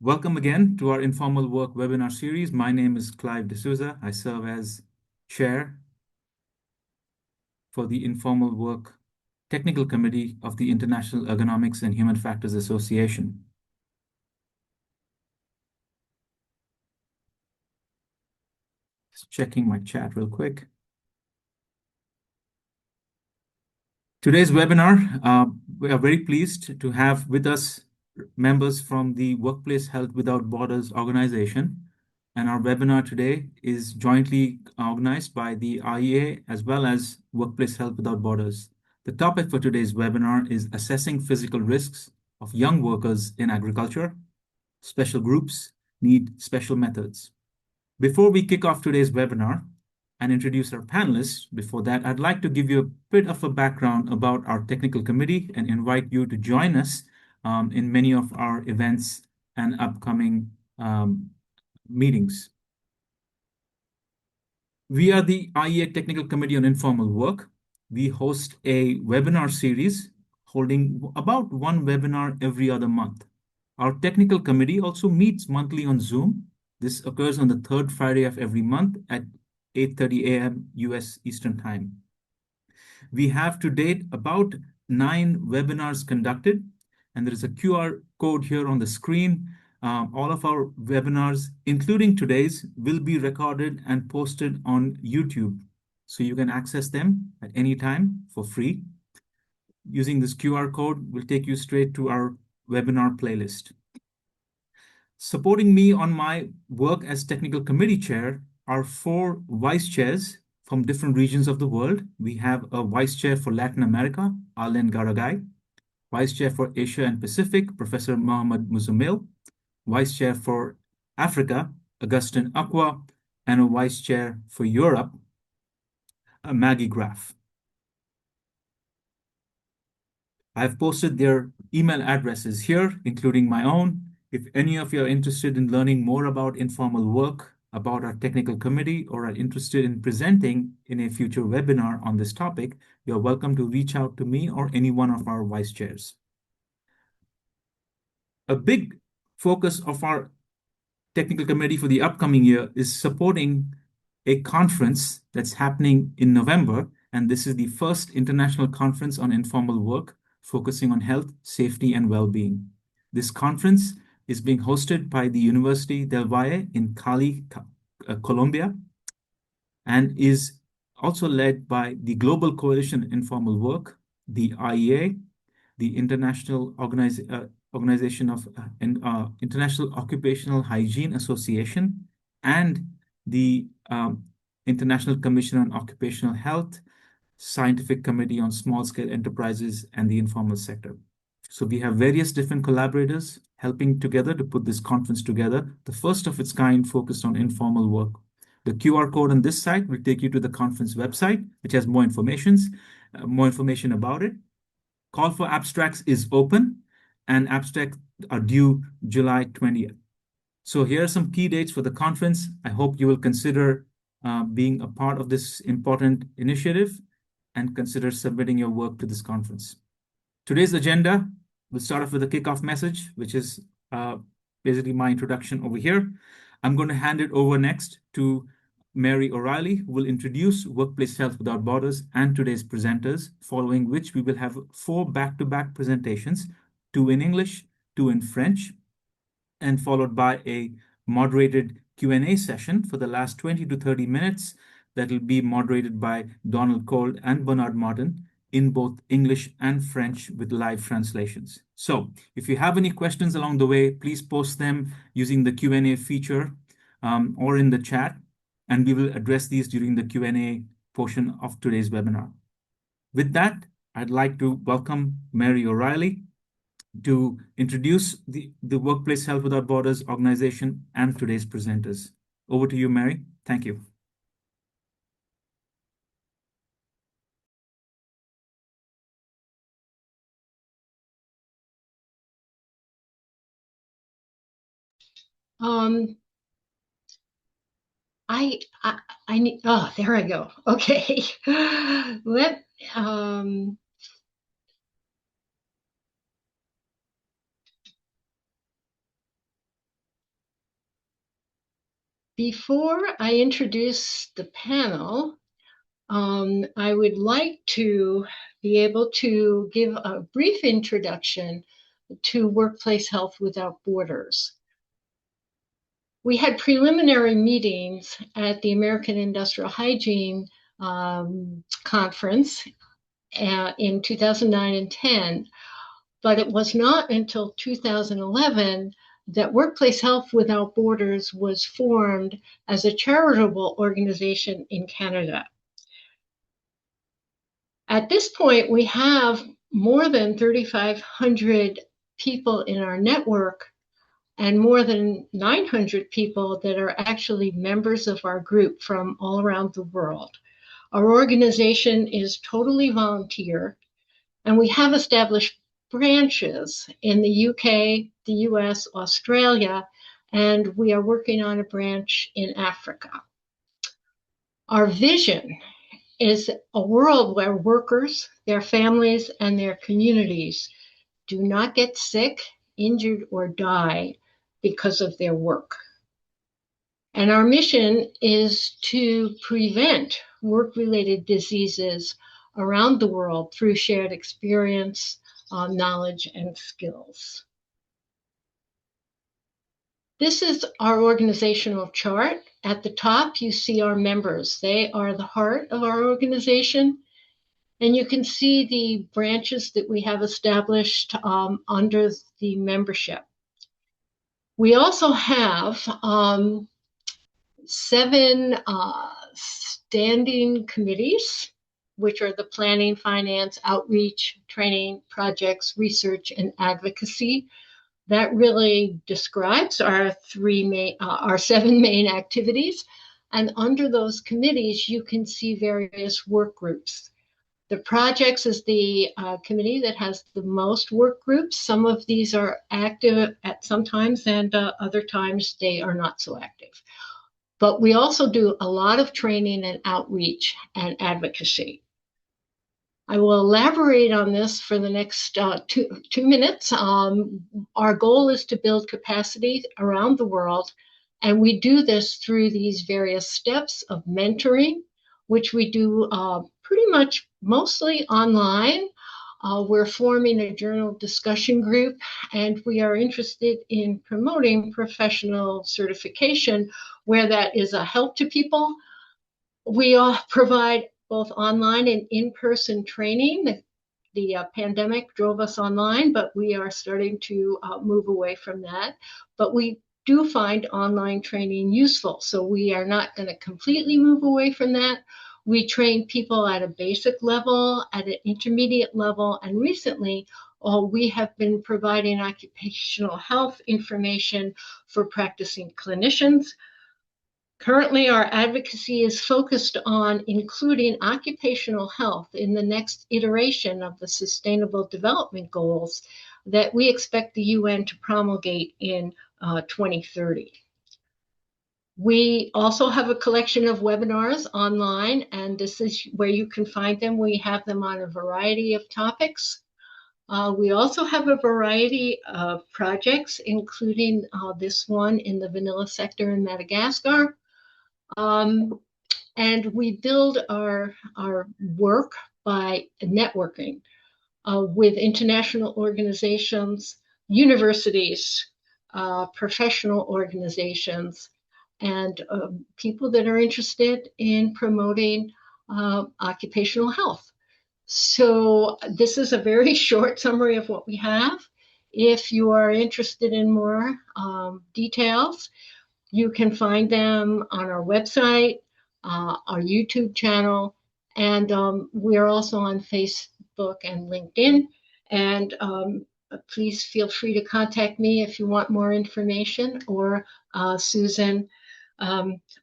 Welcome again to our Informal Work webinar series. My name is Clive D'Souza. I serve as Chair for the Informal Work Technical Committee of the International Ergonomics and Human Factors Association. Just checking my chat real quick. Today's webinar, we are very pleased to have with us members from the Workplace Health Without Borders organization. And our webinar today is jointly organized by the IEA as well as Workplace Health Without Borders. The topic for today's webinar is assessing physical risks of young workers in agriculture. Special groups need special methods. Before we kick off today's webinar and introduce our panelists, before that, I'd like to give you a bit of a background about our technical committee and invite you to join us in many of our events and upcoming meetings. We are the IEA Technical Committee on Informal Work. We host a webinar series holding about one webinar every other month. Our technical committee also meets monthly on Zoom. This occurs on the third Friday of every month at 8:30 a.m. US Eastern Time. We have to date about 9 webinars conducted, and there is a QR code here on the screen. All of our webinars, including today's, will be recorded and posted on YouTube. So you can access them at any time for free. Using this QR code will take you straight to our webinar playlist. Supporting me on my work as technical committee chair are 4 vice chairs from different regions of the world. We have a vice chair for Latin America, Alen Garagai, vice chair for Asia and Pacific, Professor Mohammad Muzamil, vice chair for Africa, Augustin Aqua, and a vice chair for Europe, Maggie Graff. I've posted their email addresses here, including my own. If any of you are interested in learning more about informal work, about our technical committee, or are interested in presenting in a future webinar on this topic, you're welcome to reach out to me or any one of our vice chairs. A big focus of our technical committee for the upcoming year is supporting a conference that's happening in November, and this is the first international conference on informal work, focusing on health, safety, and well-being. This conference is being hosted by the University del Valle in Cali, Colombia, and is also led by the Global Coalition on Informal Work, the IEA, the International Organization of International Occupational Hygiene Association, and the International Commission on Occupational Health, Scientific Committee on Small-Scale Enterprises, and the informal sector. So we have various different collaborators helping together to put this conference together, the first of its kind focused on informal work. The QR code on this site will take you to the conference website, which has more information about it. Call for abstracts is open, and abstracts are due July 20th. So here are some key dates for the conference. I hope you will consider being a part of this important initiative and consider submitting your work to this conference. Today's agenda, we'll start off with a kickoff message, which is basically my introduction over here. I'm going to hand it over next to Mary O'Reilly, who will introduce Workplace Health Without Borders and today's presenters, following which we will have 4 back-to-back presentations, 2 in English, 2 in French, and followed by a moderated Q&A session for the last 20 to 30 minutes that will be moderated by Donald Cole and Bernard Martin in both English and French with live translations. So if you have any questions along the way, please post them using the Q&A feature or in the chat, and we will address these during the Q&A portion of today's webinar. With that, I'd like to welcome Mary O'Reilly to introduce the Workplace Health Without Borders organization and today's presenters. Over to you, Mary. Thank you. I need, oh, there I go. Okay. Before I introduce the panel, I would like to be able to give a brief introduction to Workplace Health Without Borders. We had preliminary meetings at the American Industrial Hygiene Conference in 2009 and 10, but it was not until 2011 that Workplace Health Without Borders was formed as a charitable organization in Canada. At this point, we have more than 3,500 people in our network and more than 900 people that are actually members of our group from all around the world. Our organization is totally volunteer, and we have established branches in the UK, the US, Australia, and we are working on a branch in Africa. Our vision is a world where workers, their families, and their communities do not get sick, injured, or die because of their work. And our mission is to prevent work-related diseases around the world through shared experience, knowledge, and skills. This is our organizational chart. At the top, you see our members. They are the heart of our organization. And you can see the branches that we have established under the membership. We also have 7 standing committees, which are the planning, finance, outreach, training, projects, research, and advocacy. That really describes our 7 main activities. And under those committees, you can see various work groups. The projects is the committee that has the most work groups. Some of these are active at some times, and other times they are not so active. But we also do a lot of training and outreach and advocacy. I will elaborate on this for the next 2 minutes. Our goal is to build capacity around the world, and we do this through these various steps of mentoring, which we do pretty much mostly online. We're forming a journal discussion group, and we are interested in promoting professional certification where that is a help to people. We provide both online and in-person training. The pandemic drove us online, but we are starting to move away from that. But we do find online training useful, so we are not going to completely move away from that. We train people at a basic level, at an intermediate level, and recently we have been providing occupational health information for practicing clinicians. Currently, our advocacy is focused on including occupational health in the next iteration of the Sustainable Development Goals that we expect the UN to promulgate in 2030. We also have a collection of webinars online, and this is where you can find them. We have them on a variety of topics. We also have a variety of projects, including this one in the vanilla sector in Madagascar. And we build our work by networking with international organizations, universities, professional organizations, and people that are interested in promoting occupational health. So this is a very short summary of what we have. If you are interested in more details, you can find them on our website, our YouTube channel, and we are also on Facebook and LinkedIn. And please feel free to contact me if you want more information, or Susan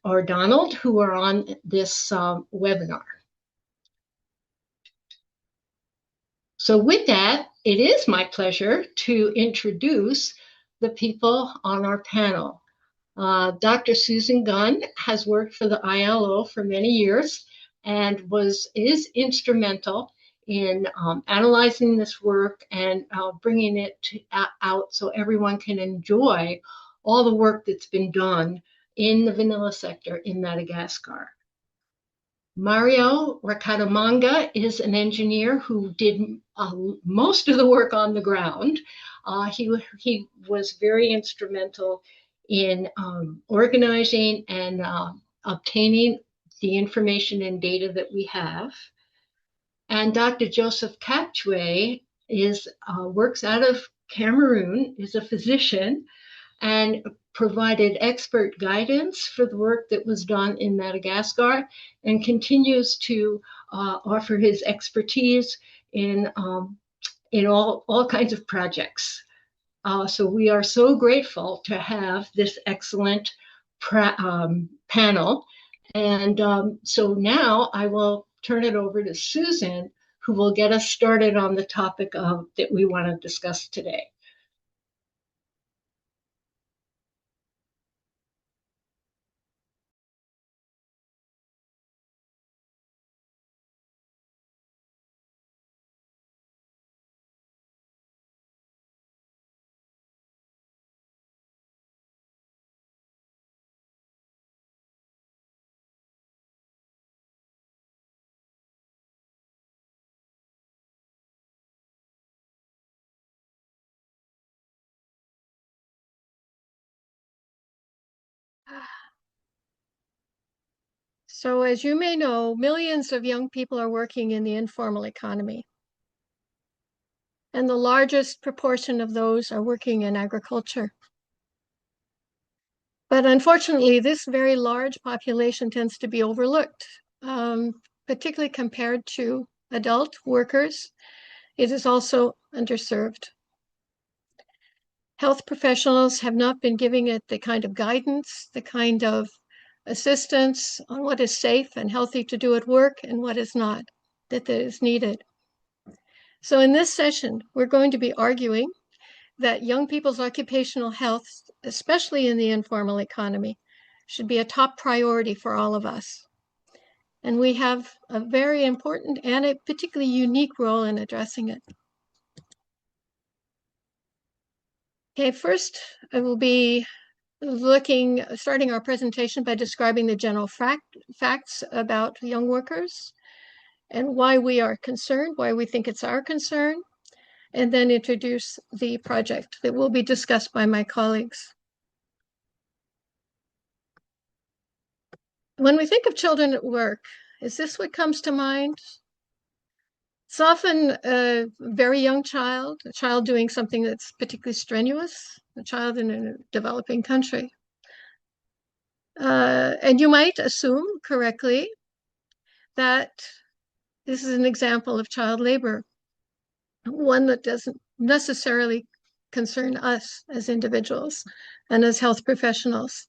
or Donald, who are on this webinar. So with that, it is my pleasure to introduce the people on our panel. Dr. Susan Gunn has worked for the ILO for many years and is instrumental in analyzing this work and bringing it out so everyone can enjoy all the work that's been done in the vanilla sector in Madagascar. Mario Rakadomanga is an engineer who did most of the work on the ground. He was very instrumental in organizing and obtaining the information and data that we have. And Dr. Joseph Kapchwe works out of Cameroon, is a physician, and provided expert guidance for the work that was done in Madagascar and continues to offer his expertise in all kinds of projects. So we are so grateful to have this excellent panel. And so now I will turn it over to Susan, who will get us started on the topic that we want to discuss today. So as you may know, millions of young people are working in the informal economy. And the largest proportion of those are working in agriculture. But unfortunately, this very large population tends to be overlooked, particularly compared to adult workers. It is also underserved. Health professionals have not been giving it the kind of guidance, the kind of assistance on what is safe and healthy to do at work and what is not, that is needed. So in this session, we're going to be arguing that young people's occupational health, especially in the informal economy, should be a top priority for all of us. And we have a very important and a particularly unique role in addressing it. Okay, first I will be starting our presentation by describing the general facts about young workers and why we are concerned, why we think it's our concern, and then introduce the project that will be discussed by my colleagues. When we think of children at work, is this what comes to mind? It's often a very young child, a child doing something that's particularly strenuous, a child in a developing country. And you might assume correctly that this is an example of child labor, one that doesn't necessarily concern us as individuals and as health professionals.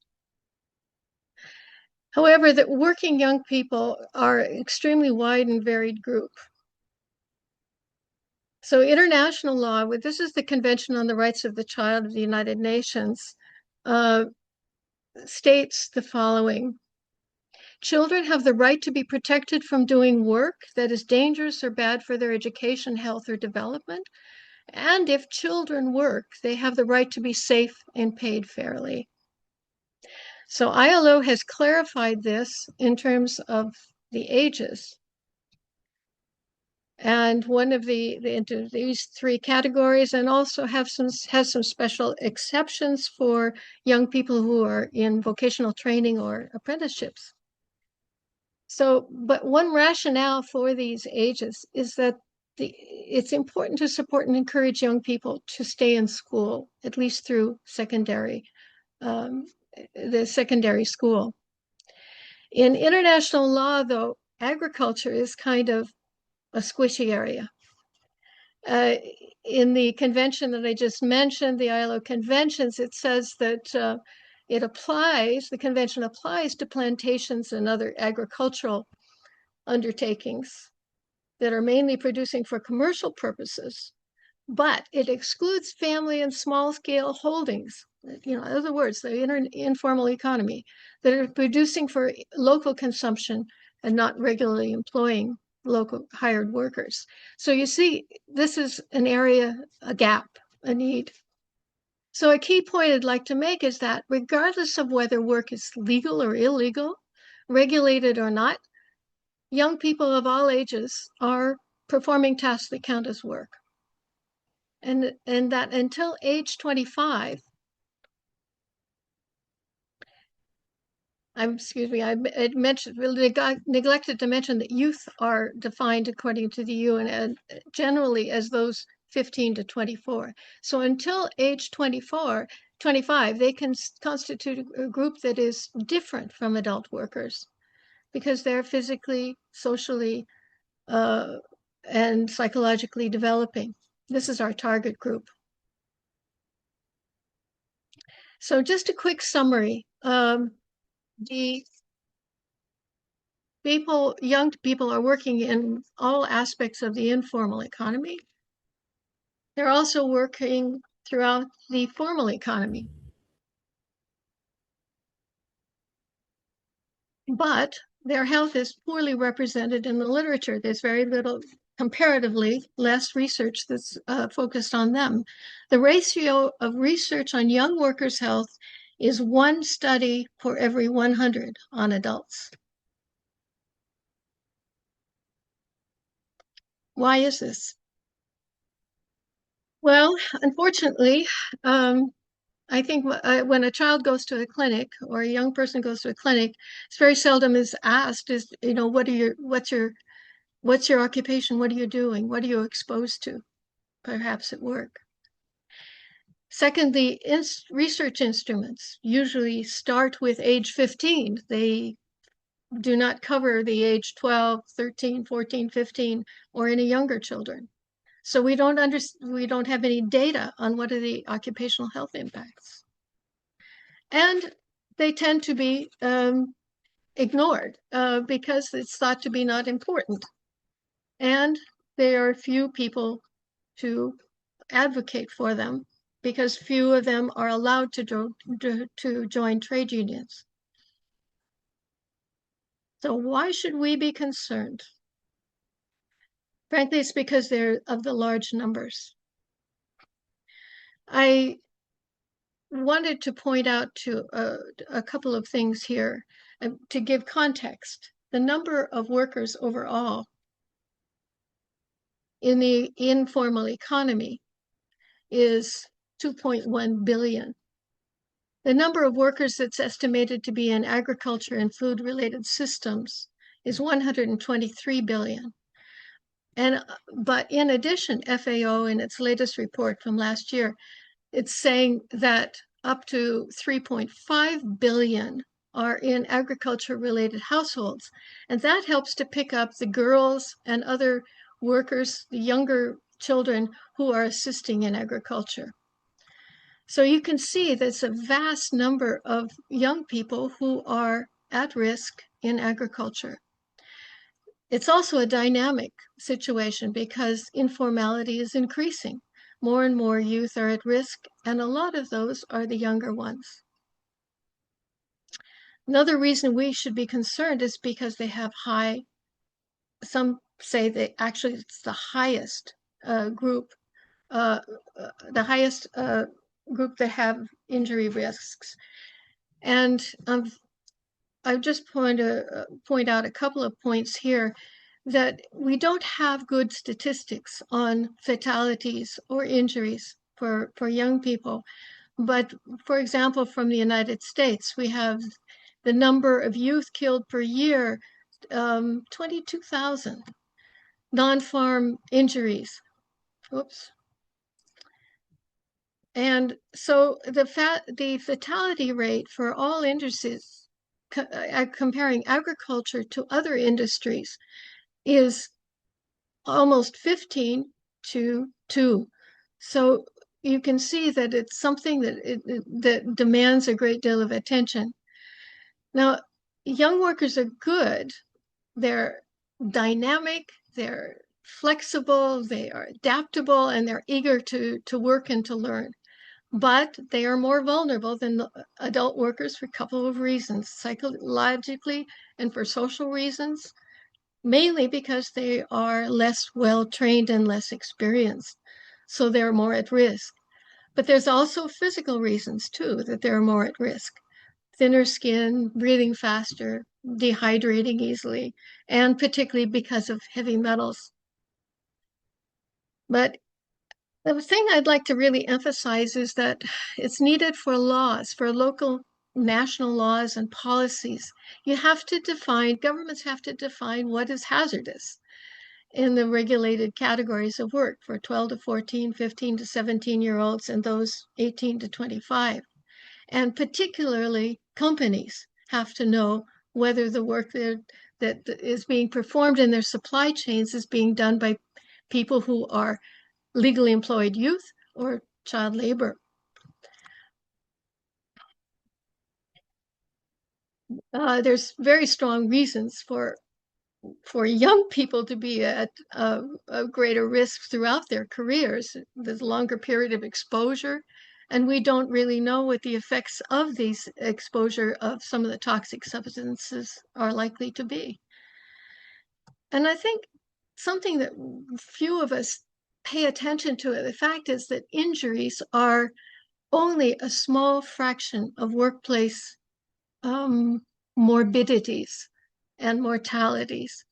However, that working young people are an extremely wide and varied group. So international law, this is the Convention on the Rights of the Child of the United Nations, states the following. Children have the right to be protected from doing work that is dangerous or bad for their education, health, or development. And if children work, they have the right to be safe and paid fairly. So ILO has clarified this in terms of the ages. And one of these three categories, and also has some special exceptions for young people who are in vocational training or apprenticeships. So, but one rationale for these ages is that it's important to support and encourage young people to stay in school, at least through the secondary school. In international law, though, agriculture is kind of a squishy area. In the convention that I just mentioned, the ILO conventions, it says that the convention applies to plantations and other agricultural undertakings that are mainly producing for commercial purposes, but it excludes family and small-scale holdings. In other words, the informal economy that are producing for local consumption and not regularly employing local hired workers. So you see, this is an area, a gap, a need. So a key point I'd like to make is that regardless of whether work is legal or illegal, regulated or not, young people of all ages are performing tasks that count as work. And that until age 25, I neglected to mention that youth are defined according to the UN generally as those 15 to 24. So until age 25, they can constitute a group that is different from adult workers because they're physically, socially, and psychologically developing. This is our target group. So just a quick summary. The young people are working in all aspects of the informal economy. They're also working throughout the formal economy. But their health is poorly represented in the literature. There's very little, comparatively less research that's focused on them. The ratio of research on young workers' health is 1 study for every 100 on adults. Why is this? Well, unfortunately, I think when a child goes to a clinic or a young person goes to a clinic, it's very seldom is asked is, what's your occupation? What are you doing? What are you exposed to? Perhaps at work. Second, the research instruments usually start with age 15. They do not cover the age 12, 13, 14, 15, or any younger children. So we don't have any data on what are the occupational health impacts. And they tend to be ignored because it's thought to be not important. And there are few people to advocate for them because few of them are allowed to join trade unions. So why should we be concerned? Frankly, it's because they're of the large numbers. I wanted to point out to a couple of things here to give context. The number of workers overall in the informal economy is 2.1 billion. The number of workers that's estimated to be in agriculture and food-related systems is 123 billion. But in addition, FAO in its latest report from last year, it's saying that up to 3.5 billion are in agriculture-related households. And that helps to pick up the girls and other workers, the younger children who are assisting in agriculture. So you can see there's a vast number of young people who are at risk in agriculture. It's also a dynamic situation because informality is increasing. More and more youth are at risk, and a lot of those are the younger ones. Another reason we should be concerned is because they have some say that actually it's the highest group that have injury risks. And I just point out a couple of points here that we don't have good statistics on fatalities or injuries for young people. But for example, from the United States, we have the number of youth killed per year, 22,000 non-farm injuries. Oops. And so the fatality rate for all industries, comparing agriculture to other industries, is almost 15 to 2. So you can see that it's something that demands a great deal of attention. Now, young workers are good. They're dynamic, they're flexible, they are adaptable, and they're eager to work and to learn. But they are more vulnerable than adult workers for a couple of reasons, psychologically and for social reasons, mainly because they are less well trained and less experienced. So they're more at risk. But there's also physical reasons too that they're more at risk. Thinner skin, breathing faster, dehydrating easily, and particularly because of heavy metals. But the thing I'd like to really emphasize is that it's needed for laws, for local national laws and policies. You have to define, governments have to define what is hazardous in the regulated categories of work for 12 to 14, 15 to 17-year-olds and those 18 to 25. And particularly companies have to know whether the work that is being performed in their supply chains is being done by people who are legally employed youth or child labor. There's very strong reasons for young people to be at a greater risk throughout their careers. There's a longer period of exposure, and we don't really know what the effects of these exposure of some of the toxic substances are likely to be. And I think something that few of us pay attention to, the fact is that injuries are only a small fraction of workplace morbidities and mortalities.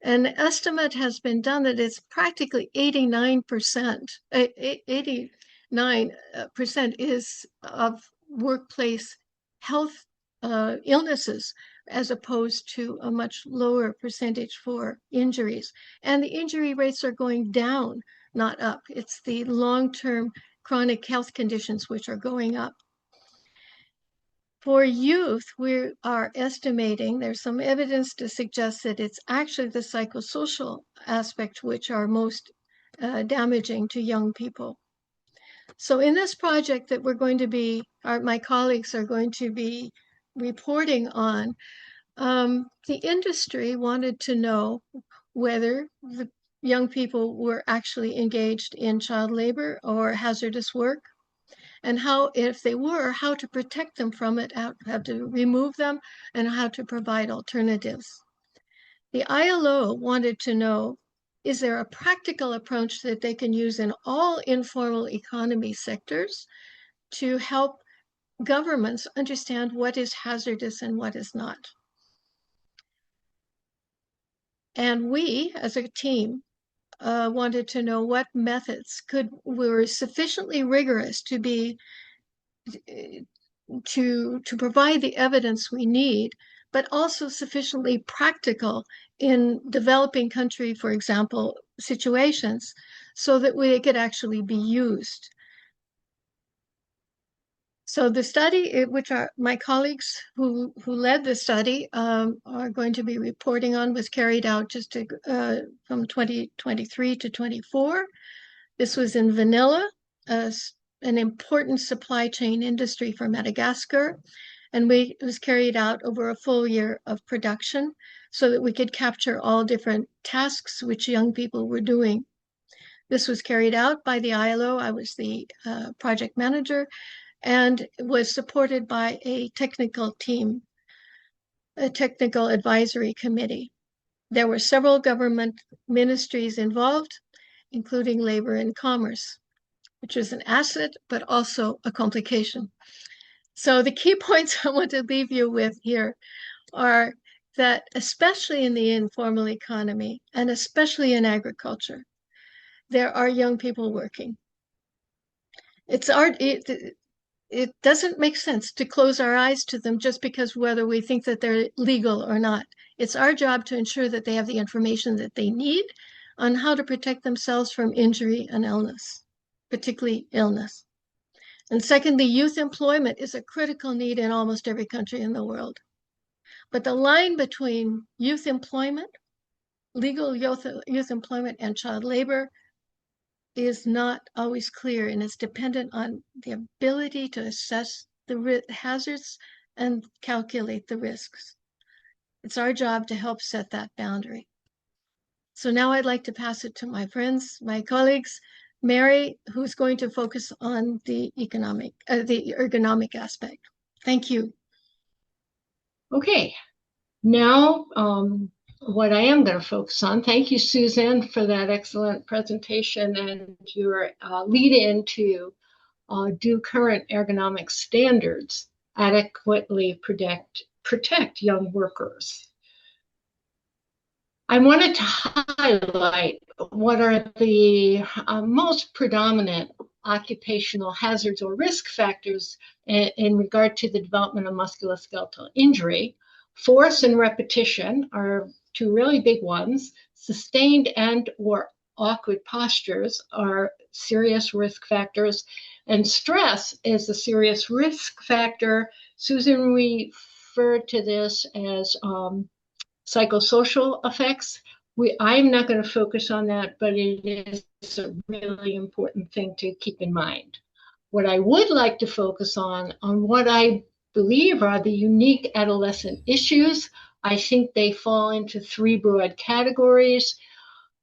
An estimate has been done that it's practically 89%, 89% is of workplace health illnesses, as opposed to a much lower percentage for injuries. And the injury rates are going down, not up. It's the long-term chronic health conditions which are going up. For youth, we are estimating, there's some evidence to suggest that it's actually the psychosocial aspect which are most damaging to young people. So in this project that we're going to be, my colleagues are going to be reporting on, the industry wanted to know whether the young people were actually engaged in child labor or hazardous work, and how, if they were, how to protect them from it, how to remove them, and how to provide alternatives. The ILO wanted to know, is there a practical approach that they can use in all informal economy sectors to help governments understand what is hazardous and what is not? And we, as a team, wanted to know what methods were sufficiently rigorous to be to provide the evidence we need, but also sufficiently practical in developing country, for example, situations, so that they could actually be used. So the study, which my colleagues who led the study are going to be reporting on, was carried out just from 2023 to 24. This was in vanilla, an important supply chain industry for Madagascar. And it was carried out over a full year of production so that we could capture all different tasks which young people were doing. This was carried out by the ILO. I was the project manager, and was supported by a technical team, a technical advisory committee. There were several government ministries involved, including Labor and Commerce, which is an asset, but also a complication. So the key points I want to leave you with here are that, especially in the informal economy, and especially in agriculture, there are young people working. It doesn't make sense to close our eyes to them just because whether we think that they're legal or not. It's our job to ensure that they have the information that they need on how to protect themselves from injury and illness, particularly illness. And secondly, youth employment is a critical need in almost every country in the world. But the line between youth employment, legal youth employment, and child labor is not always clear, and is dependent on the ability to assess the hazards and calculate the risks. It's our job to help set that boundary. So now I'd like to pass it to my friends, my colleagues, Mary, who's going to focus on the ergonomic aspect. Thank you. Okay, now what I am going to focus on. Thank you, Susan, for that excellent presentation and your lead into do current ergonomic standards adequately protect young workers? I wanted to highlight what are the most predominant occupational hazards or risk factors in regard to the development of musculoskeletal injury. Force and repetition are two really big ones. Sustained and or awkward postures are serious risk factors, and stress is a serious risk factor. Susan referred to this as psychosocial effects. I'm not going to focus on that, but it is a really important thing to keep in mind. What I would like to focus on what I believe are the unique adolescent issues. I think they fall into three broad categories.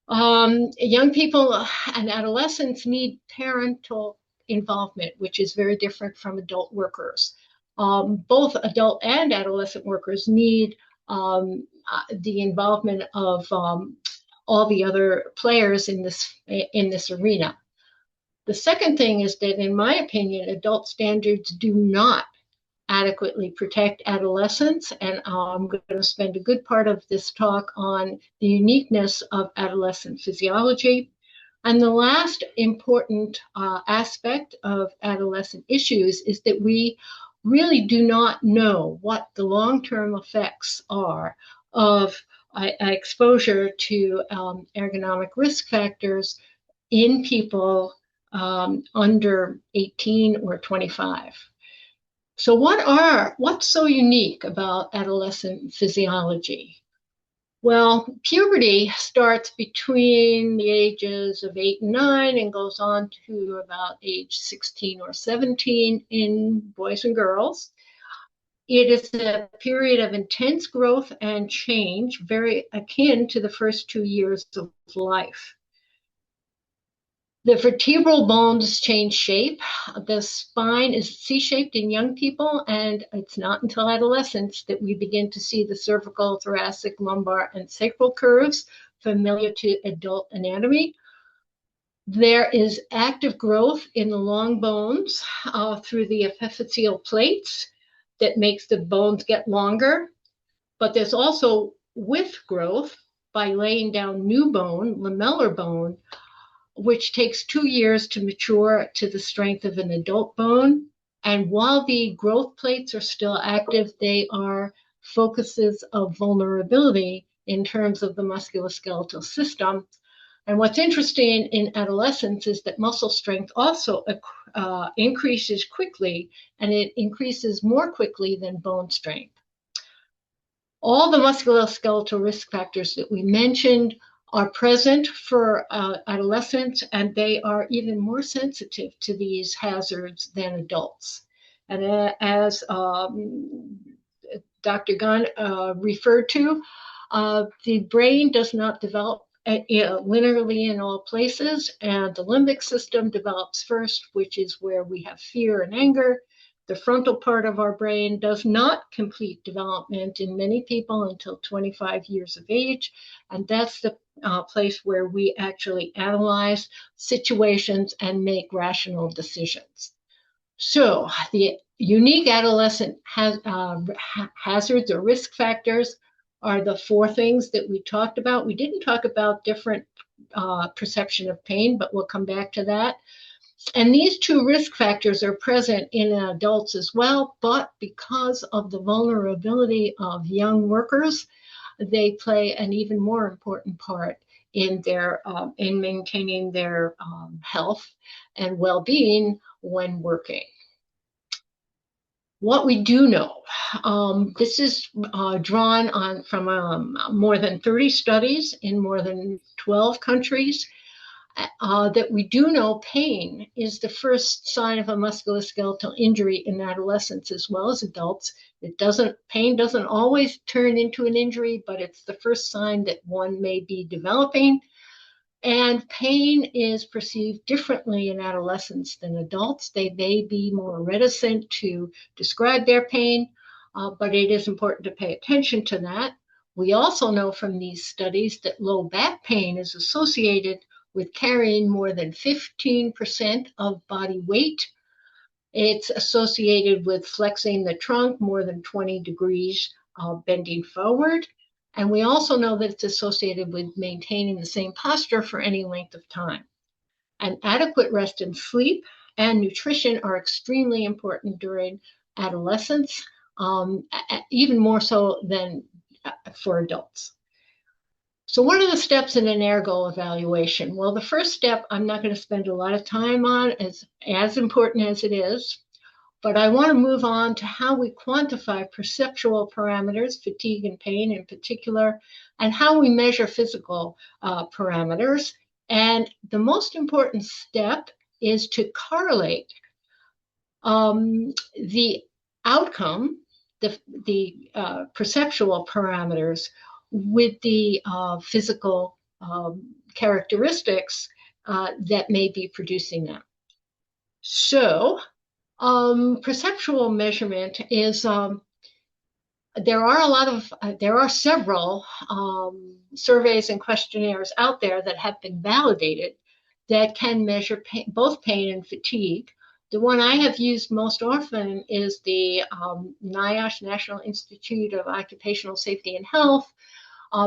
Young people and adolescents need parental involvement, which is very different from adult workers. Both adult and adolescent workers need the involvement of all the other players in this arena. The second thing is that, in my opinion, adult standards do not adequately protect adolescents, and I'm going to spend a good part of this talk on the uniqueness of adolescent physiology. And the last important aspect of adolescent issues is that we really do not know what the long-term effects are of exposure to ergonomic risk factors in people under 18 or 25. So what's so unique about adolescent physiology? Well, puberty starts between the ages of 8 and 9 and goes on to about age 16 or 17 in boys and girls. It is a period of intense growth and change, very akin to the first 2 years of life. The vertebral bones change shape. The spine is C-shaped in young people, and it's not until adolescence that we begin to see the cervical, thoracic, lumbar, and sacral curves familiar to adult anatomy. There is active growth in the long bones through the epiphyseal plates that makes the bones get longer, but there's also width growth by laying down new bone, lamellar bone, which takes 2 years to mature to the strength of an adult bone. And while the growth plates are still active, they are focuses of vulnerability in terms of the musculoskeletal system. And what's interesting in adolescence is that muscle strength also increases quickly, and it increases more quickly than bone strength. All the musculoskeletal risk factors that we mentioned are present for adolescents, and they are even more sensitive to these hazards than adults. And as Dr. Gunn referred to, the brain does not develop linearly in all places, and the limbic system develops first, which is where we have fear and anger. The frontal part of our brain does not complete development in many people until 25 years of age, and that's the place where we actually analyze situations and make rational decisions. So the unique adolescent hazards or risk factors are the four things that we talked about. We didn't talk about different perception of pain, but we'll come back to that. And these two risk factors are present in adults as well, but because of the vulnerability of young workers, they play an even more important part in their in maintaining their health and well-being when working. What we do know, this is drawn on from more than 30 studies in more than 12 countries, that we do know pain is the first sign of a musculoskeletal injury in adolescents as well as adults. Pain doesn't always turn into an injury, but it's the first sign that one may be developing. And pain is perceived differently in adolescents than adults. They may be more reticent to describe their pain, but it is important to pay attention to that. We also know from these studies that low back pain is associated with carrying more than 15% of body weight. It's associated with flexing the trunk more than 20 degrees, bending forward. And we also know that it's associated with maintaining the same posture for any length of time. And adequate rest and sleep and nutrition are extremely important during adolescence, even more so than for adults. So what are the steps in an ergo evaluation? Well, the first step I'm not going to spend a lot of time on, as important as it is, but I want to move on to how we quantify perceptual parameters, fatigue and pain in particular, and how we measure physical parameters. And the most important step is to correlate the outcome, the perceptual parameters, with the physical characteristics that may be producing them. So perceptual measurement is, there are several surveys and questionnaires out there that have been validated that can measure both pain and fatigue. The one I have used most often is the NIOSH, National Institute of Occupational Safety and Health,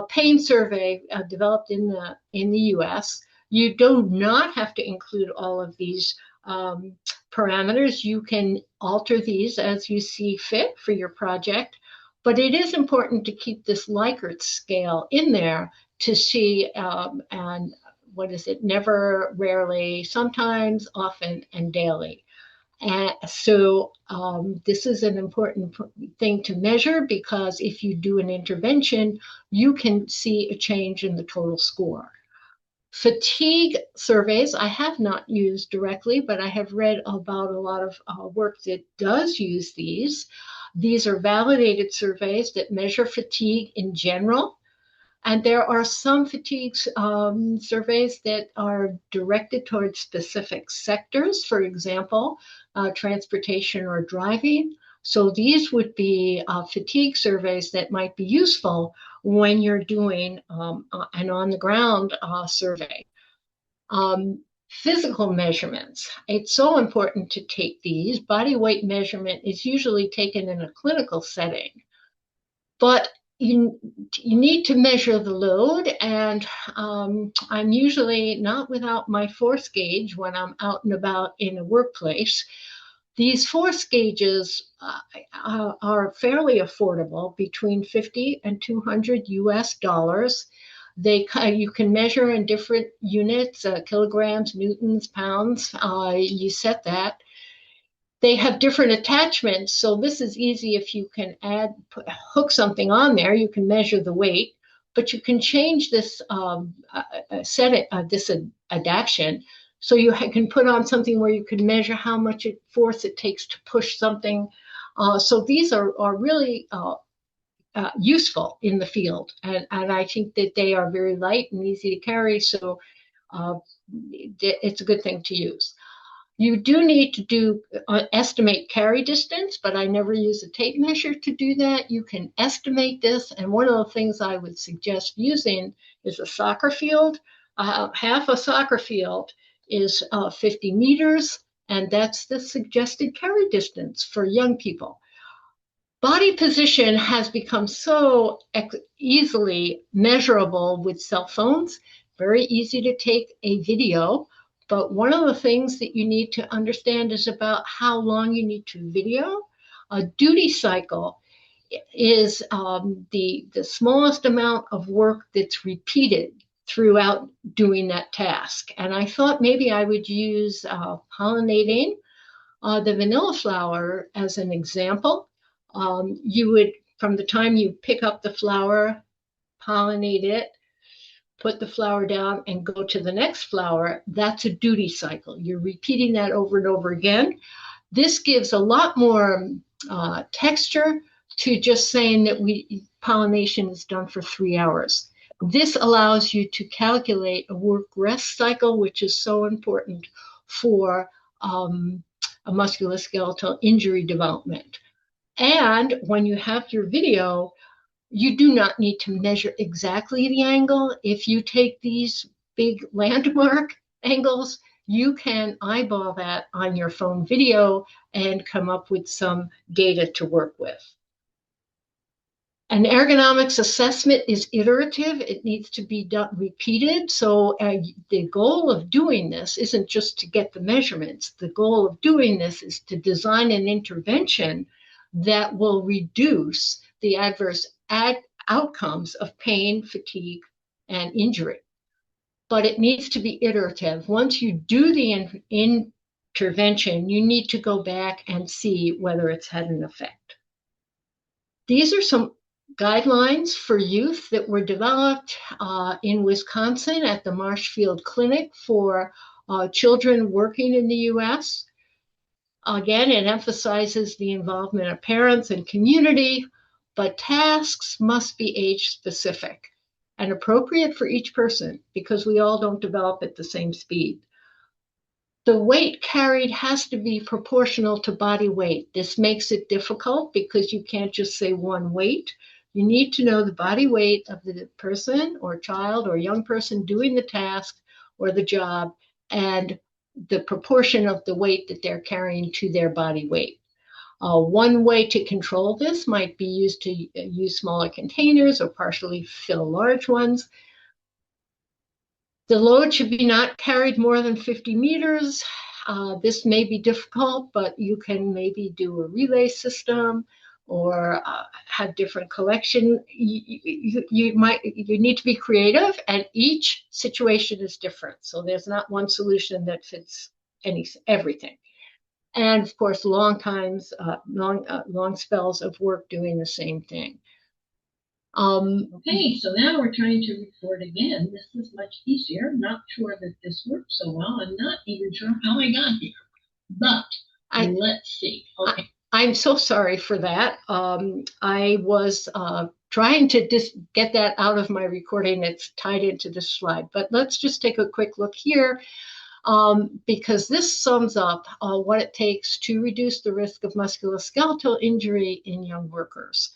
pain survey developed in the US. You do not have to include all of these parameters. You can alter these as you see fit for your project, but it is important to keep this Likert scale in there to see, and what is it, never, rarely, sometimes, often, and daily. And so this is an important thing to measure, because if you do an intervention, you can see a change in the total score. Fatigue surveys, I have not used directly, but I have read about a lot of work that does use these. These are validated surveys that measure fatigue in general. And there are some fatigue surveys that are directed towards specific sectors, for example, transportation or driving. So these would be fatigue surveys that might be useful when you're doing an on-the-ground survey. Physical measurements. It's so important to take these. Body weight measurement is usually taken in a clinical setting, but you need to measure the load, and I'm usually not without my force gauge when I'm out and about in a workplace. These force gauges are fairly affordable, between $50 and $200 US. You can measure in different units, kilograms, newtons, pounds. You set that. They have different attachments, so this is easy. If you can hook something on there, you can measure the weight, but you can change this this adaptation, so you can put on something where you can measure how much force it takes to push something. So these are really useful in the field, and I think that they are very light and easy to carry, so it's a good thing to use. You do need to estimate carry distance, but I never use a tape measure to do that. You can estimate this, and one of the things I would suggest using is a soccer field. Half a soccer field is 50 meters, and that's the suggested carry distance for young people. Body position has become so easily measurable with cell phones, very easy to take a video. But one of the things that you need to understand is about how long you need to video. A duty cycle is the smallest amount of work that's repeated throughout doing that task. And I thought maybe I would use pollinating the vanilla flower as an example. You would, from the time you pick up the flower, pollinate it, put the flower down, and go to the next flower, that's a duty cycle. You're repeating that over and over again. This gives a lot more texture to just saying that pollination is done for 3 hours. This allows you to calculate a work-rest cycle, which is so important for a musculoskeletal injury development. And when you have your video, you do not need to measure exactly the angle. If you take these big landmark angles, you can eyeball that on your phone video and come up with some data to work with. An ergonomics assessment is iterative. It needs to be repeated. So the goal of doing this isn't just to get the measurements. The goal of doing this is to design an intervention that will reduce the adverse outcomes of pain, fatigue, and injury. But it needs to be iterative. Once you do the intervention, you need to go back and see whether it's had an effect. These are some guidelines for youth that were developed in Wisconsin at the Marshfield Clinic for children working in the U.S. Again, it emphasizes the involvement of parents and community, but tasks must be age-specific and appropriate for each person because we all don't develop at the same speed. The weight carried has to be proportional to body weight. This makes it difficult because you can't just say one weight. You need to know the body weight of the person or child or young person doing the task or the job and the proportion of the weight that they're carrying to their body weight. One way to control this might be used to use smaller containers or partially fill large ones. The load should be not carried more than 50 meters. This may be difficult, but you can maybe do a relay system or have different collection. You need to be creative, and each situation is different. So there's not one solution that fits everything. And of course, long spells of work doing the same thing. Okay, so now we're trying to record again. This is much easier. Not sure that this works so well. I'm not even sure how I got here. But let's see. Okay. I'm so sorry for that. I was trying to get that out of my recording. It's tied into this slide. But let's just take a quick look here because this sums up what it takes to reduce the risk of musculoskeletal injury in young workers.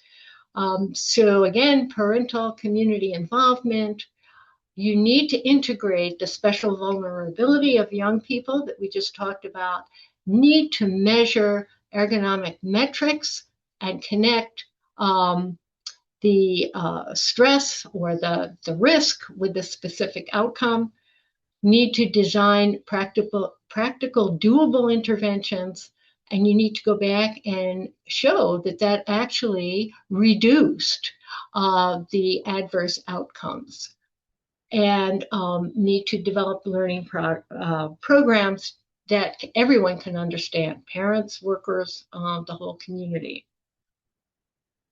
So again, parental community involvement. You need to integrate the special vulnerability of young people that we just talked about, need to measure ergonomic metrics and connect the stress or the risk with the specific outcome, need to design practical, doable interventions, and you need to go back and show that that actually reduced the adverse outcomes. And need to develop learning programs that everyone can understand, parents, workers, the whole community.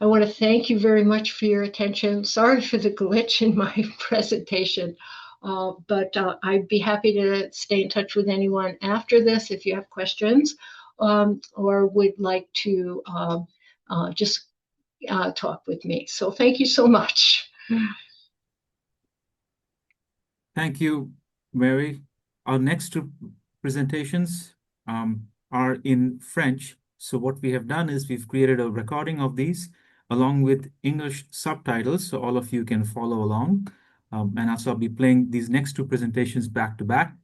I want to thank you very much for your attention. Sorry for the glitch in my presentation, but I'd be happy to stay in touch with anyone after this if you have questions or would like to just talk with me. So thank you so much. Thank you, Mary. Our next two presentations are in French. So what we have done is we've created a recording of these along with English subtitles, so all of you can follow along. And also I'll be playing these next two presentations back to back.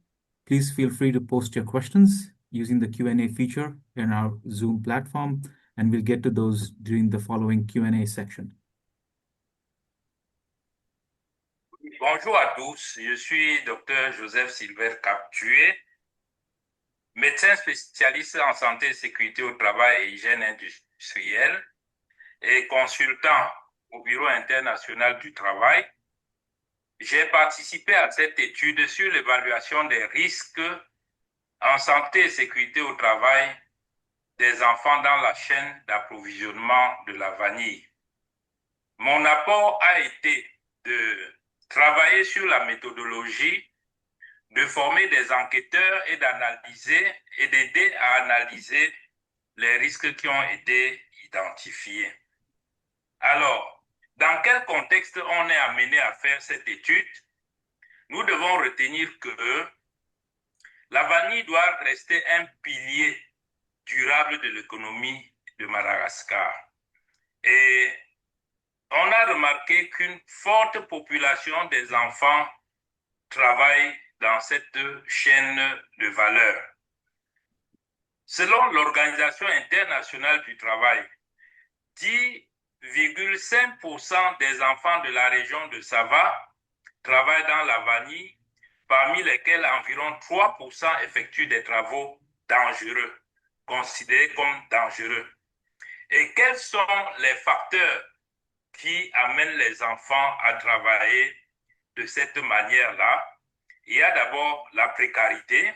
Please feel free to post your questions using the Q&A feature in our Zoom platform, and we'll get to those during the following Q&A section. Bonjour à tous, je suis Dr Joseph Silver Captué, médecin spécialiste en santé et sécurité au travail et hygiène industrielle et consultant au Bureau international du travail. J'ai participé à cette étude sur l'évaluation des risques en santé et sécurité au travail des enfants dans la chaîne d'approvisionnement de la vanille. Mon apport a été de travailler sur la méthodologie, de former des enquêteurs et d'analyser et d'aider à analyser les risques qui ont été identifiés. Alors, dans quel contexte on est amené à faire cette étude? Nous devons retenir que la vanille doit rester un pilier durable de l'économie de Madagascar. Et on a remarqué qu'une forte population des enfants travaille dans cette chaîne de valeur. Selon l'Organisation internationale du travail, 10,5% des enfants de la région de Sava travaillent dans la vanille, parmi lesquels environ 3% effectuent des travaux dangereux, considérés comme dangereux. Et quels sont les facteurs qui amènent les enfants à travailler de cette manière-là? Il y a d'abord la précarité,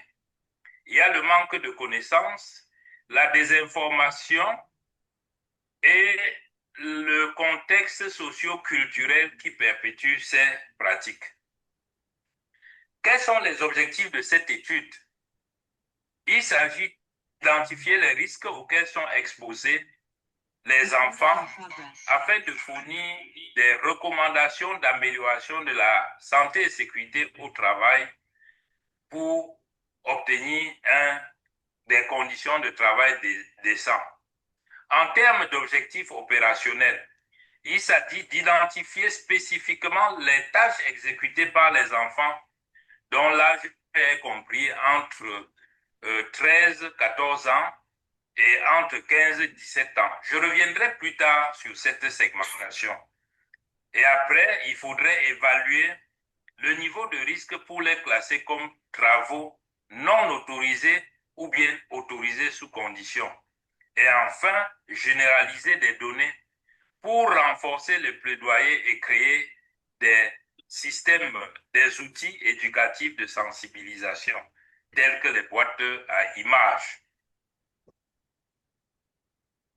il y a le manque de connaissances, la désinformation et le contexte socio-culturel qui perpétue ces pratiques. Quels sont les objectifs de cette étude? Il s'agit d'identifier les risques auxquels sont exposés les enfants afin de fournir des recommandations d'amélioration de la santé et sécurité au travail pour obtenir des conditions de travail décentes. En termes d'objectifs opérationnels, il s'agit d'identifier spécifiquement les tâches exécutées par les enfants dont l'âge est compris entre 13 14 ans et entre 15 et 17 ans. Je reviendrai plus tard sur cette segmentation. Et après, il faudrait évaluer le niveau de risque pour les classer comme travaux non autorisés ou bien autorisés sous condition. Et enfin, généraliser des données pour renforcer le plaidoyer et créer des systèmes, des outils éducatifs de sensibilisation, tels que les boîtes à images.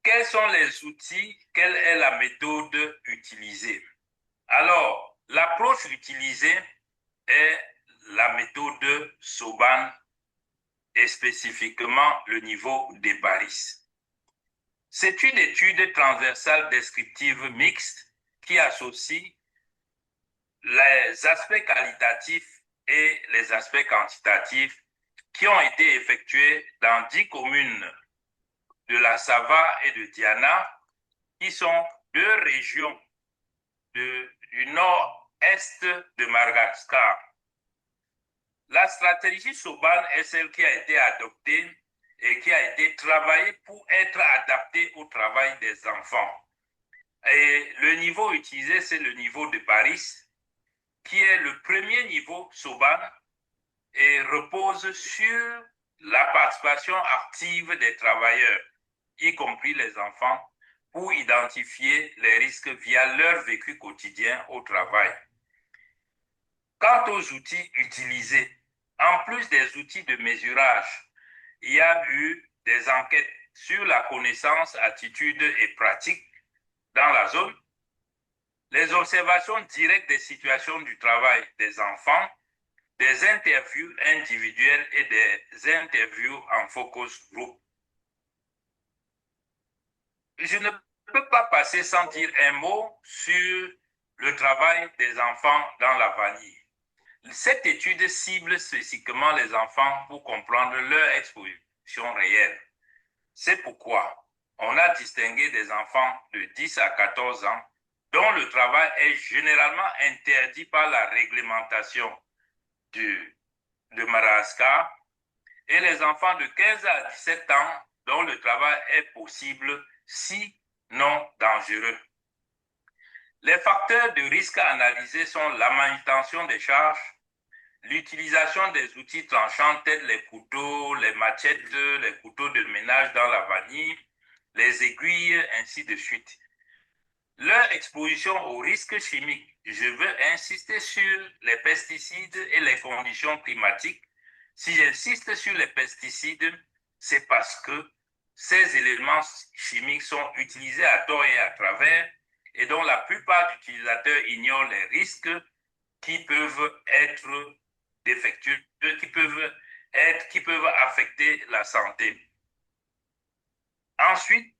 Quels sont les outils? Quelle est la méthode utilisée? Alors, l'approche utilisée est la méthode Soban et spécifiquement le niveau des Paris. C'est une étude transversale descriptive mixte qui associe les aspects qualitatifs et les aspects quantitatifs qui ont été effectués dans 10 communes de la Sava et de Diana, qui sont deux régions du nord-est de Madagascar. La stratégie Soban est celle qui a été adoptée et qui a été travaillée pour être adaptée au travail des enfants. Et le niveau utilisé, c'est le niveau de Paris, qui est le premier niveau Soban et repose sur la participation active des travailleurs, y compris les enfants, pour identifier les risques via leur vécu quotidien au travail. Quant aux outils utilisés, en plus des outils de mesurage, il y a eu des enquêtes sur la connaissance, attitude et pratique dans la zone, les observations directes des situations du travail des enfants, des interviews individuelles et des interviews en focus group. Je ne peux pas passer sans dire un mot sur le travail des enfants dans la vanille. Cette étude cible spécifiquement les enfants pour comprendre leur exposition réelle. C'est pourquoi on a distingué des enfants de 10 à 14 ans dont le travail est généralement interdit par la réglementation de Madagascar et les enfants de 15 à 17 ans dont le travail est possible si non dangereux. Les facteurs de risque analysés sont la manutention des charges, l'utilisation des outils tranchants tels les couteaux, les machettes, les couteaux de ménage dans la vanille, les aiguilles, ainsi de suite. Leur exposition aux risques chimiques. Je veux insister sur les pesticides et les conditions climatiques. Si j'insiste sur les pesticides, c'est parce que ces éléments chimiques sont utilisés à tort et à travers et dont la plupart d'utilisateurs ignorent les risques qui peuvent être défectueux, qui peuvent affecter la santé. Ensuite,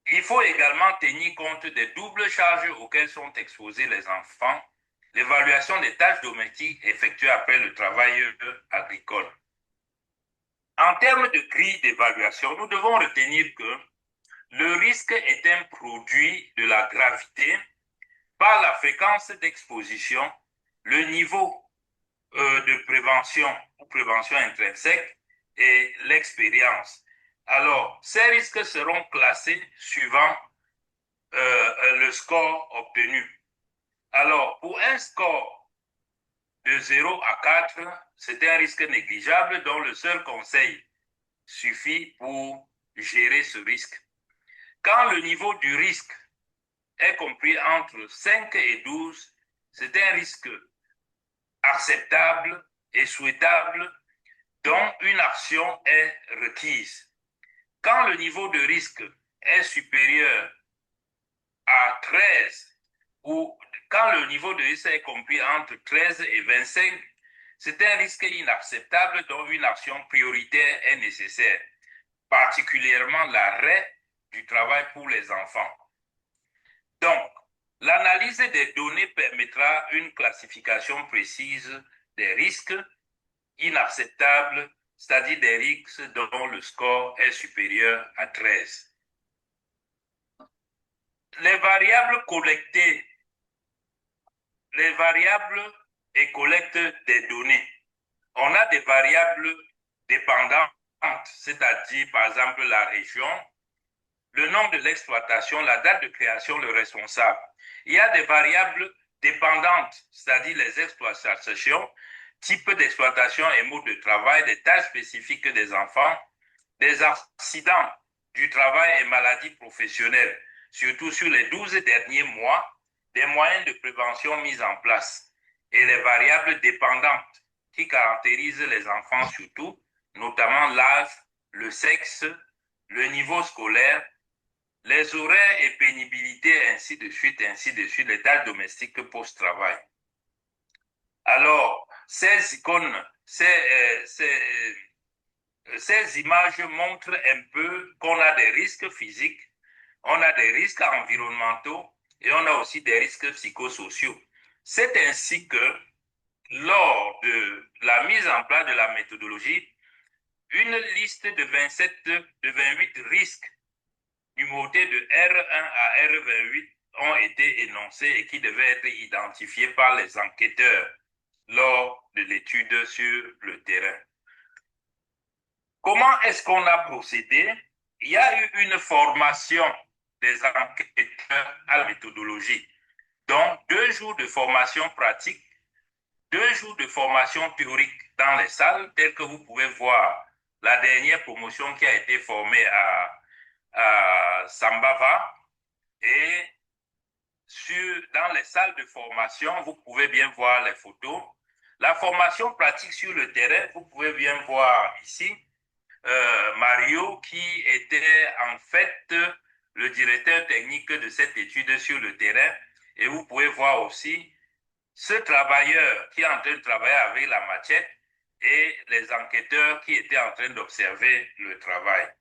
il faut également tenir compte des doubles charges auxquelles sont exposés les enfants, l'évaluation des tâches domestiques effectuées après le travail agricole. En termes de grille d'évaluation, nous devons retenir que le risque est un produit de la gravité par la fréquence d'exposition, le niveau de prévention ou prévention intrinsèque et l'expérience. Alors, ces risques seront classés suivant le score obtenu. Alors, pour un score de 0 à 4, c'est un risque négligeable dont le seul conseil suffit pour gérer ce risque. Quand le niveau du risque est compris entre 5 et 12, c'est un risque acceptable et souhaitable dont une action est requise. Quand le niveau de risque est supérieur à 13 ou quand le niveau de risque est compris entre 13 et 25, c'est un risque inacceptable dont une action prioritaire est nécessaire, particulièrement l'arrêt du travail pour les enfants. Donc, l'analyse des données permettra une classification précise des risques inacceptables, c'est-à-dire des risques dont le score est supérieur à 13. Les variables collectées, les variables et collecte des données. On a des variables dépendantes, c'est-à-dire par exemple la région, le nom de l'exploitation, la date de création, le responsable. Il y a des variables dépendantes, c'est-à-dire les exploitations, type d'exploitation et mode de travail, des tâches spécifiques des enfants, des accidents du travail et maladies professionnelles, surtout sur les 12 derniers mois, des moyens de prévention mis en place et les variables dépendantes qui caractérisent les enfants surtout, notamment l'âge, le sexe, le niveau scolaire, les horaires et pénibilité, ainsi de suite, les tâches domestiques post-travail. Alors, ces icônes, ces images montrent un peu qu'on a des risques physiques, on a des risques environnementaux et on a aussi des risques psychosociaux. C'est ainsi que, lors de la mise en place de la méthodologie, une liste de 28 risques numérotés de R1 à R28 ont été énoncés et qui devaient être identifiés par les enquêteurs lors de l'étude sur le terrain. Comment est-ce qu'on a procédé? Il y a eu une formation des enquêteurs à la méthodologie, donc 2 jours de formation pratique, 2 jours de formation théorique dans les salles, telles que vous pouvez voir la dernière promotion qui a été formée à Sambava, et dans les salles de formation, vous pouvez bien voir les photos. La formation pratique sur le terrain, vous pouvez bien voir ici Mario qui était en fait le directeur technique de cette étude sur le terrain, et vous pouvez voir aussi ce travailleur qui est en train de travailler avec la machette et les enquêteurs qui étaient en train d'observer le travail.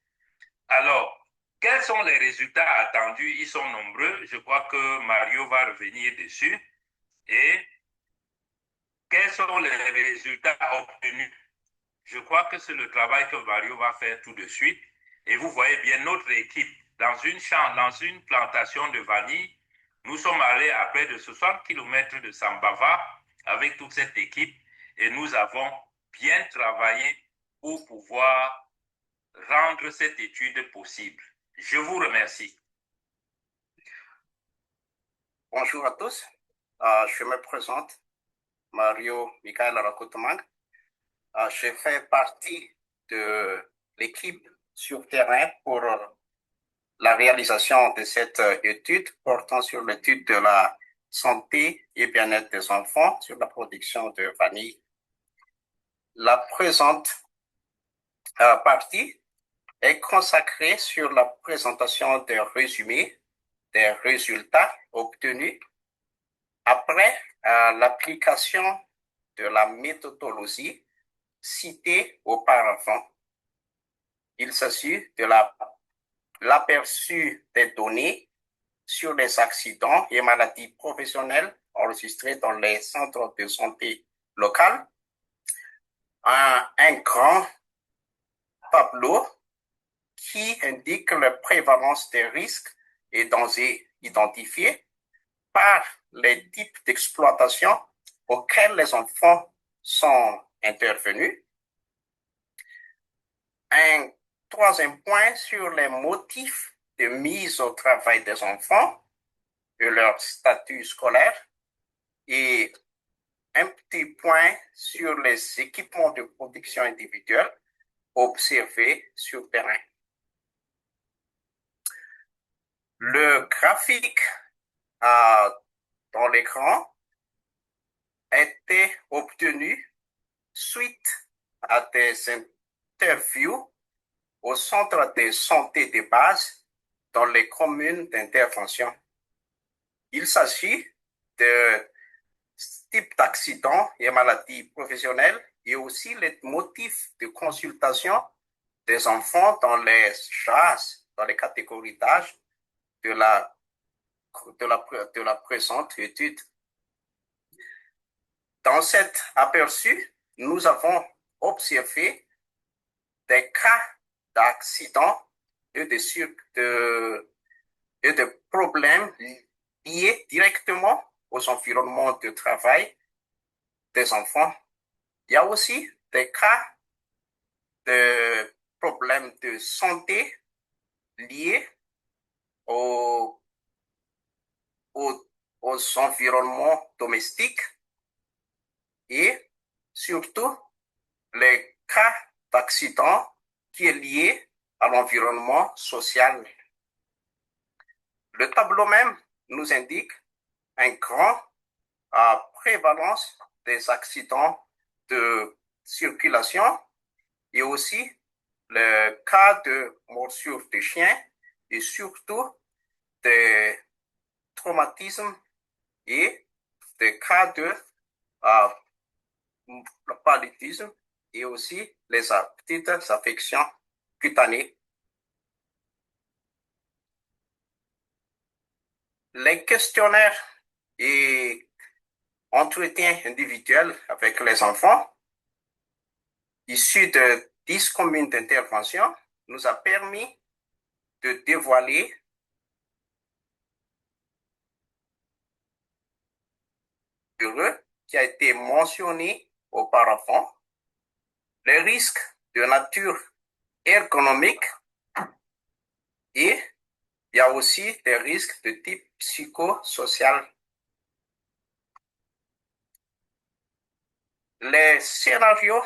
Alors, quels sont les résultats attendus? Ils sont nombreux. Je crois que Mario va revenir dessus. Et quels sont les résultats obtenus? Je crois que c'est le travail que Mario va faire tout de suite. Et vous voyez bien notre équipe dans une plantation de vanille. Nous sommes allés à près de 60 km de Sambava avec toute cette équipe et nous avons bien travaillé pour pouvoir rendre cette étude possible. Je vous remercie. Bonjour à tous. Je me présente, Mario Michael Rakotomang. Je fais partie de l'équipe sur terrain pour la réalisation de cette étude portant sur l'étude de la santé et bien-être des enfants sur la production de vanille. La présente partie est consacrée sur la présentation des résumés des résultats obtenus après l'application de la méthodologie citée auparavant. Il s'agit de l'aperçu des données sur les accidents et maladies professionnelles enregistrés dans les centres de santé locaux, un grand tableau qui indique la prévalence des risques et dangers identifiés par les types d'exploitation auxquels les enfants sont intervenus. Un troisième point sur les motifs de mise au travail des enfants et leur statut scolaire. Et un petit point sur les équipements de protection individuelle observés sur terrain. Le graphique dans l'écran était obtenu suite à des interviews au centre de santé de base dans les communes d'intervention. Il s'agit de types d'accidents et maladies professionnelles et aussi les motifs de consultation des enfants dans les classes, dans les catégories d'âge de la présente étude. Dans cet aperçu, nous avons observé des cas d'accidents et de problèmes liés directement aux environnements de travail des enfants. Il y a aussi des cas de problèmes de santé liés aux environnements domestiques et surtout les cas d'accident qui est lié à l'environnement social. Le tableau même nous indique une grande prévalence des accidents de circulation et aussi le cas de morsure de chien et surtout des traumatismes et des cas de paludisme et aussi les petites affections cutanées. Les questionnaires et entretiens individuels avec les enfants issus de 10 communes d'intervention nous a permis de dévoiler qui a été mentionné auparavant, les risques de nature ergonomique et il y a aussi des risques de type psychosocial. Les scénarios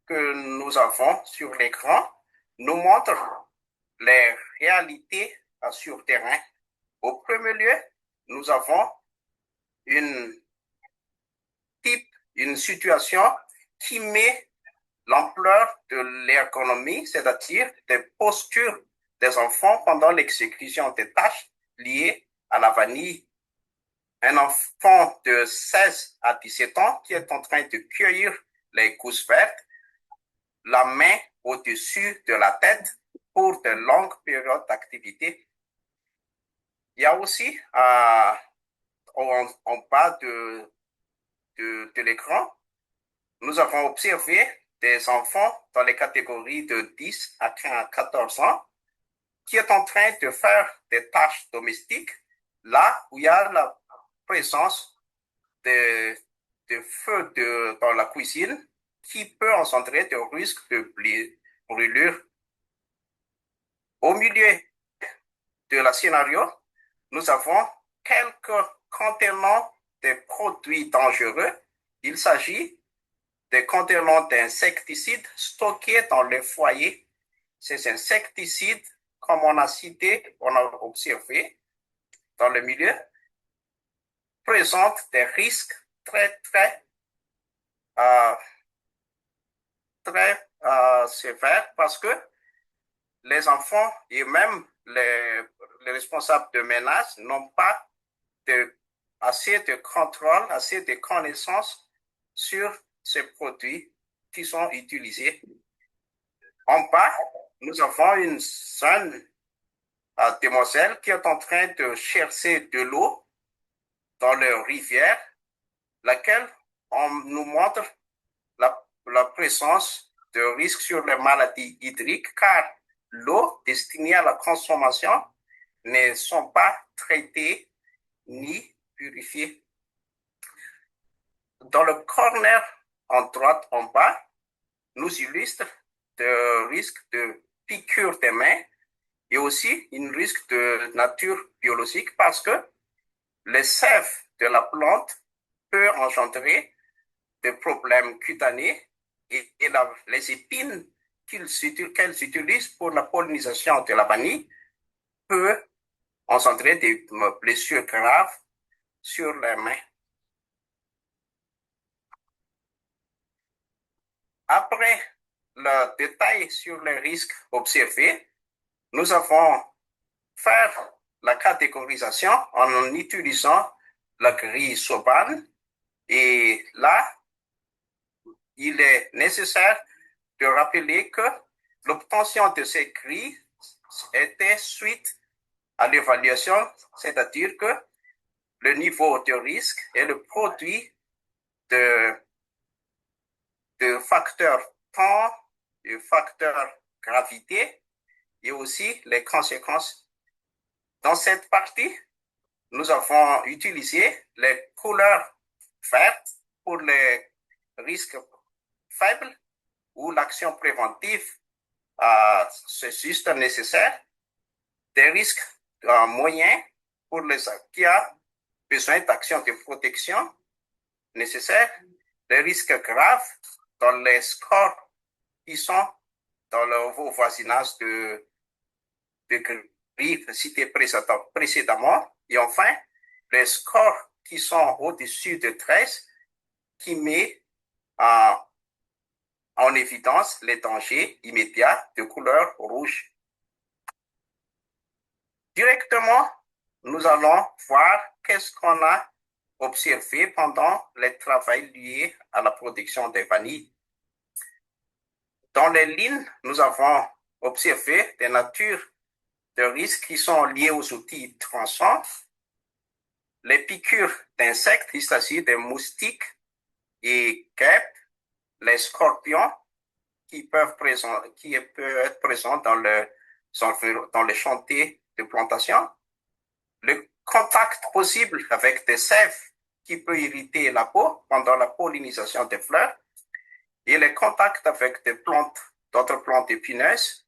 que nous avons sur l'écran nous montrent les réalités sur terrain. Au premier lieu, nous avons une situation qui met l'ampleur de l'ergonomie, c'est-à-dire des postures des enfants pendant l'exécution des tâches liées à la vanille. Un enfant de 16 à 17 ans qui est en train de cueillir les gousses vertes, la main au-dessus de la tête pour de longues périodes d'activité. Il y a aussi en bas de l'écran, nous avons observé des enfants dans les catégories de 10 à 14 ans qui est en train de faire des tâches domestiques là où il y a la présence de feu dans la cuisine qui peut engendrer des risques de brûlure. Au milieu de la scénario, nous avons quelques contenants de produits dangereux. Il s'agit des contenants d'insecticides stockés dans les foyers. Ces insecticides, comme on a cité, on a observé dans le milieu, présentent des risques très sévères parce que les enfants et même les responsables de ménage n'ont pas assez de contrôle, assez de connaissances sur ces produits qui sont utilisés. En bas, nous avons une jeune demoiselle qui est en train de chercher de l'eau dans leur rivière, laquelle on nous montre la présence de risques sur les maladies hydriques, car l'eau destinée à la consommation ne sont pas traitées ni purifiées. Dans le corner en droite en bas nous illustre le risque de piqûre des mains et aussi un risque de nature biologique parce que les sève de la plante peut engendrer des problèmes cutanés et les épines qu'elles utilisent pour la pollinisation de la vanille peut engendrer des blessures graves sur les mains. Après le détail sur les risques observés, nous avons fait la catégorisation en utilisant la grille Soban et là, il est nécessaire de rappeler que l'obtention de ces grilles était suite à l'évaluation, c'est-à-dire que le niveau de risque est le produit de facteurs temps, de facteurs gravité et aussi les conséquences. Dans cette partie, nous avons utilisé les couleurs vertes pour les risques faibles où l'action préventive c'est juste nécessaire, des risques moyens pour les qui a besoin d'actions de protection nécessaires, des risques graves dans les scores qui sont dans le voisinage de grilles cités précédemment, et enfin, les scores qui sont au-dessus de 13 qui met en évidence les dangers immédiats de couleur rouge. Directement, nous allons voir qu'est-ce qu'on a observé pendant les travaux liés à la production des vanilles. Dans les lignes, nous avons observé des natures de risques qui sont liées aux outils tranchants, les piqûres d'insectes, il s'agit des moustiques et guêpes, les scorpions qui peuvent être présents dans les chantiers de plantation, le contact possible avec des sèves qui peut irriter la peau pendant la pollinisation des fleurs et les contacts avec d'autres plantes épineuses,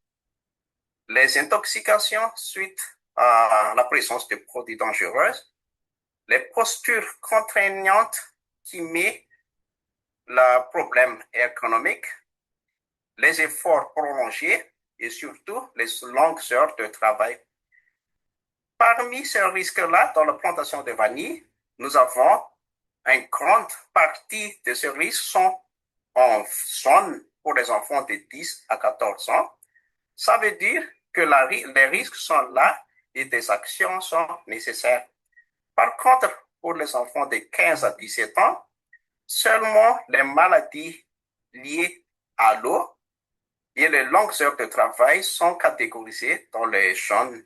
les intoxications suite à la présence de produits dangereux, les postures contraignantes qui mettent le problème ergonomique, les efforts prolongés et surtout les longues heures de travail. Parmi ces risques-là, dans la plantation de vanille, nous avons une grande partie de ces risques sont en zone pour les enfants de 10 à 14 ans. Ça veut dire que les risques sont là et des actions sont nécessaires. Par contre, pour les enfants de 15 à 17 ans, seulement les maladies liées à l'eau et les longues heures de travail sont catégorisées dans les jaunes.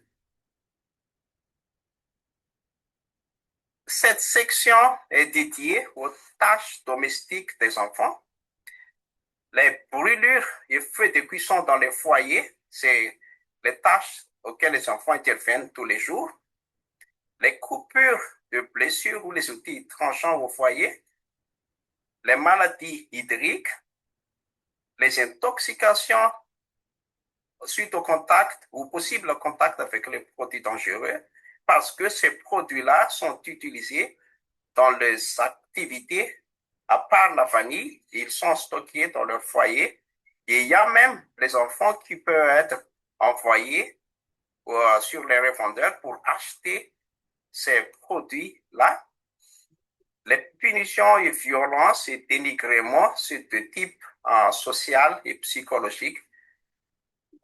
Cette section est dédiée aux tâches domestiques des enfants. Les brûlures et feux de cuisson dans les foyers, c'est les tâches auxquelles les enfants interviennent tous les jours. Les coupures de blessures ou les outils tranchants au foyer, les maladies hydriques, les intoxications suite au contact ou possible contact avec les produits dangereux, parce que ces produits-là sont utilisés dans les activités à part la vanille, ils sont stockés dans leur foyer. Et il y a même les enfants qui peuvent être envoyés sur les revendeurs pour acheter ces produits-là. Les punitions et violences et dénigrements, c'est de type social et psychologique.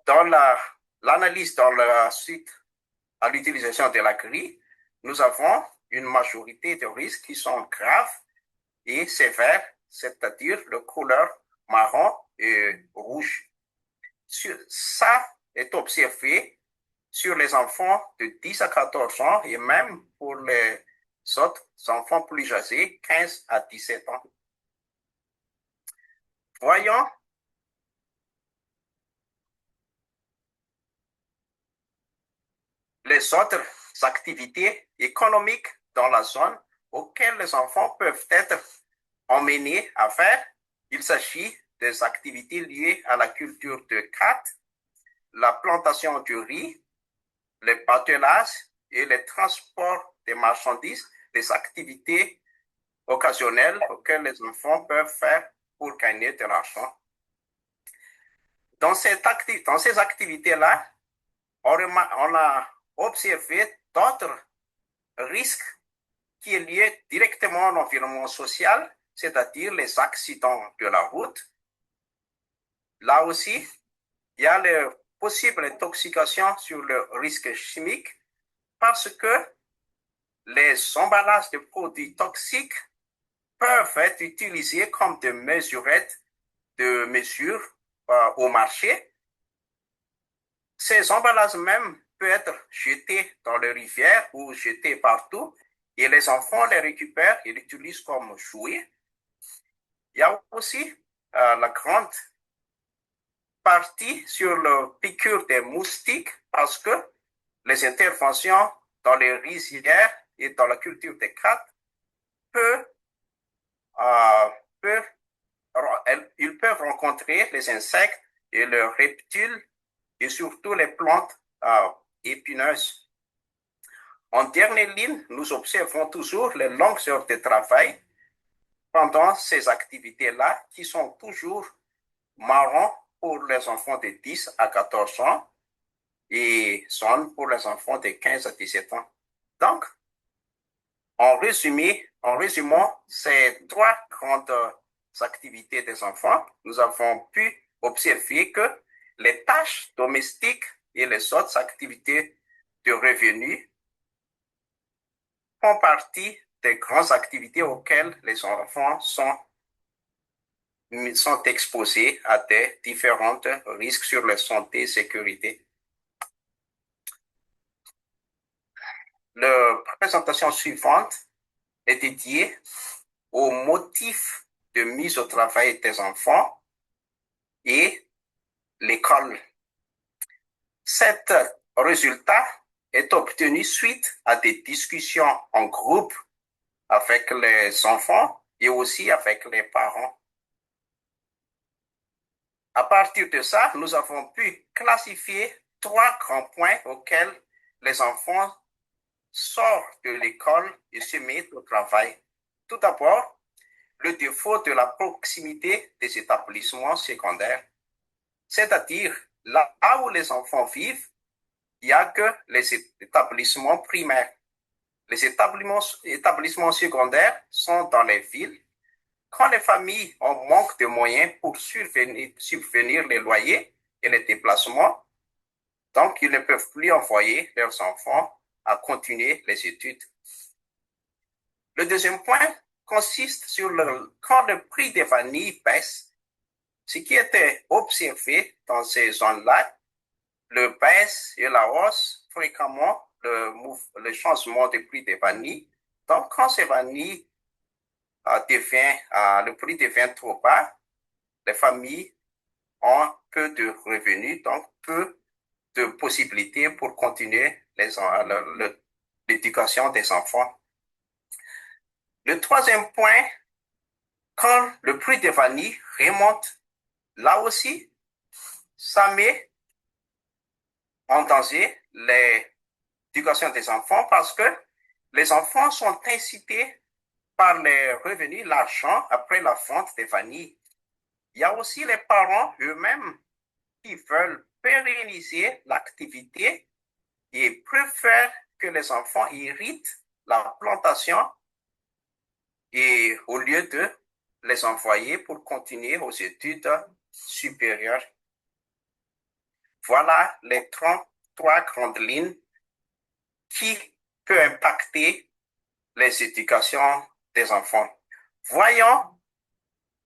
Dans l'analyse dans la suite à l'utilisation de la grille, nous avons une majorité de risques qui sont graves et sévères, c'est-à-dire de couleur marron et rouge. Ça est observé sur les enfants de 10 à 14 ans et même pour les autres enfants plus âgés, 15 à 17 ans. Voyons les autres activités économiques dans la zone auxquelles les enfants peuvent être emmenés à faire il s'agit des activités liées à la culture de canne, la plantation du riz, le pâturage et le transport des marchandises, des activités occasionnelles auxquelles les enfants peuvent faire pour gagner de l'argent. Dans ces activités-là, on a observé d'autres risques qui est lié directement à l'environnement social, c'est-à-dire les accidents de la route. Là aussi, il y a les possibles intoxications sur le risque chimique parce que les emballages de produits toxiques peuvent être utilisés comme des mesurettes de mesure au marché. Ces emballages même peuvent être jetés dans les rivières ou jetés partout et les enfants les récupèrent et l'utilisent comme jouets. Il y a aussi la grande partie sur la piqûre des moustiques parce que les interventions dans les rizières et dans la culture des cannes ils peuvent rencontrer les insectes et les reptiles et surtout les plantes épineuses. En dernière ligne, nous observons toujours les longues heures de travail pendant ces activités-là qui sont toujours marrant pour les enfants de 10 à 14 ans et sont pour les enfants de 15 à 17 ans. Donc, en résumant ces trois grandes activités des enfants, nous avons pu observer que les tâches domestiques et les autres activités de revenus font partie des grandes activités auxquelles les enfants sont exposés à des différents risques sur la santé et sécurité. La présentation suivante est dédiée aux motifs de mise au travail des enfants et l'école. Cet résultat est obtenu suite à des discussions en groupe avec les enfants et aussi avec les parents. À partir de ça, nous avons pu classifier trois grands points auxquels les enfants sortent de l'école et se mettent au travail. Tout d'abord, le défaut de la proximité des établissements secondaires. C'est-à-dire, là où les enfants vivent, il n'y a que les établissements primaires. Les établissements secondaires sont dans les villes. Quand les familles ont manque de moyens pour subvenir les loyers et les déplacements, donc ils ne peuvent plus envoyer leurs enfants à continuer les études. Le deuxième point consiste sur quand le prix des vanilles baisse. Ce qui était observé dans ces zones-là, le baisse et la hausse fréquemment le changement du prix des vanilles. Donc, quand ces vanilles le prix devient trop bas, les familles ont peu de revenus, donc peu de possibilités pour continuer l'éducation des enfants. Le troisième point, quand le prix des vanilles remonte, là aussi, ça met en danger l'éducation des enfants parce que les enfants sont incités par les revenus, l'argent après la vente des vanilles. Il y a aussi les parents eux-mêmes qui veulent pérenniser l'activité et préfèrent que les enfants héritent la plantation et au lieu de les envoyer pour continuer aux études supérieures. Voilà les 33 grandes lignes qui peuvent impacter les éducations des enfants. Voyons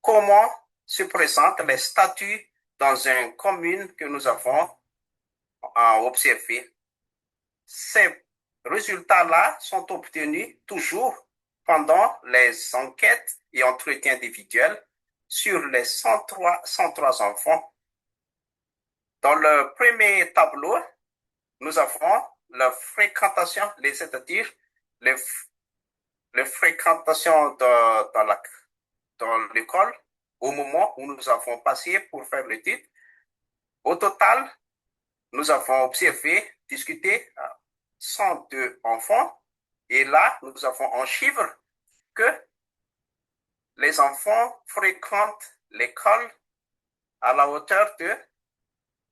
comment se présentent les statuts dans une commune que nous avons observé. Ces résultats-là sont obtenus toujours pendant les enquêtes et entretiens individuels sur les 103 enfants. Dans le premier tableau, nous avons la fréquentation, c'est-à-dire les fréquentations dans l'école au moment où nous avons passé pour faire l'étude. Au total, nous avons observé, discuté 102 enfants. Et là, nous avons un chiffre que les enfants fréquentent l'école à la hauteur de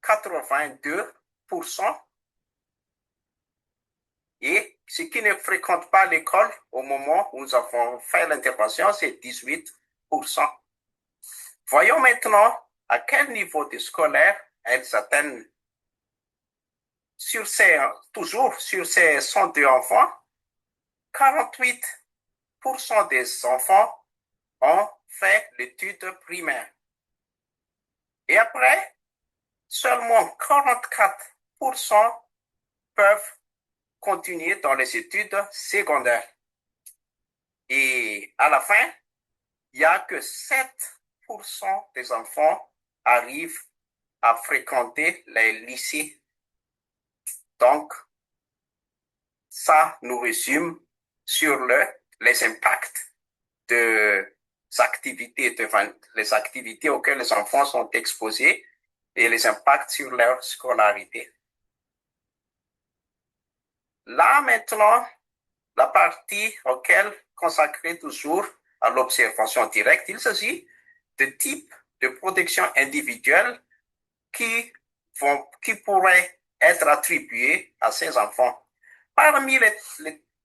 82%. Et ceux qui ne fréquentent pas l'école au moment où nous avons fait l'intervention, c'est 18%. Voyons maintenant à quel niveau de scolaire elles atteignent. Toujours sur ces 102 enfants, 48% des enfants ont fait l'étude primaire. Et après, seulement 44% peuvent continuer dans les études secondaires. Et à la fin, il n'y a que 7% des enfants arrivent à fréquenter les lycées. Donc, ça nous résume sur les impacts les activités auxquelles les enfants sont exposés et les impacts sur leur scolarité. Là, maintenant, la partie consacrée toujours à l'observation directe, il s'agit de types de protection individuelle qui pourraient être attribués à ces enfants. Parmi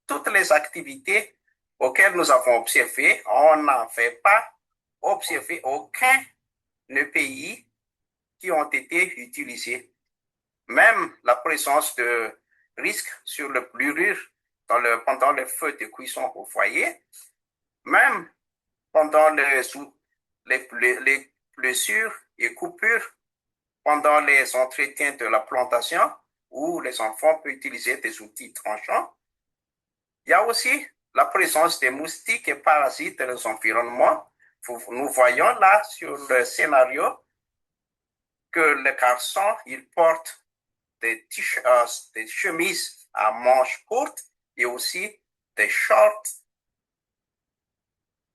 toutes les activités auxquelles nous avons observé, on n'avait pas observé aucun pays qui ont été utilisés. Même la présence de risques sur le brûlure pendant le feu de cuisson au foyer, même pendant les blessures et coupures pendant les entretiens de la plantation, où les enfants peuvent utiliser des outils tranchants. Il y a aussi la présence des moustiques et parasites dans les environnements. Nous voyons là sur le scénario que le garçon, il porte des chemises à manches courtes et aussi des shorts.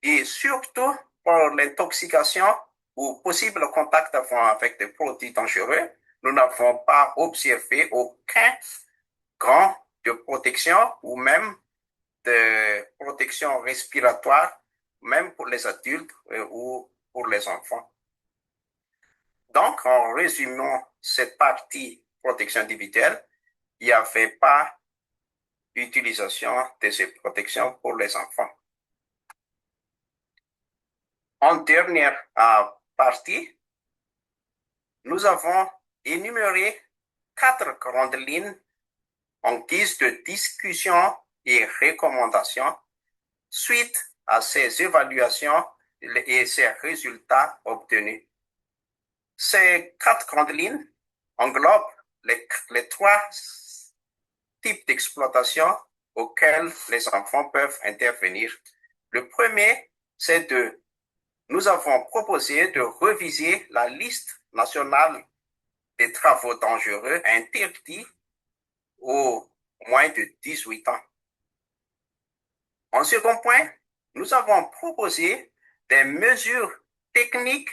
Et surtout, pour l'intoxication ou possible contact avec des produits dangereux, nous n'avons pas observé aucun gant de protection ou même de protection respiratoire, même pour les adultes ou pour les enfants. Donc, en résumant cette partie protection individuelle, il n'y avait pas d'utilisation de ces protections pour les enfants. En dernière partie, nous avons énuméré 4 grandes lignes en guise de discussion et recommandations suite à ces évaluations et ces résultats obtenus. Ces 4 grandes lignes englobent les 3 types d'exploitation auxquels les enfants peuvent intervenir. Le premier, c'est nous avons proposé de réviser la liste nationale des travaux dangereux interdits aux moins de 18 ans. En second point, nous avons proposé des mesures techniques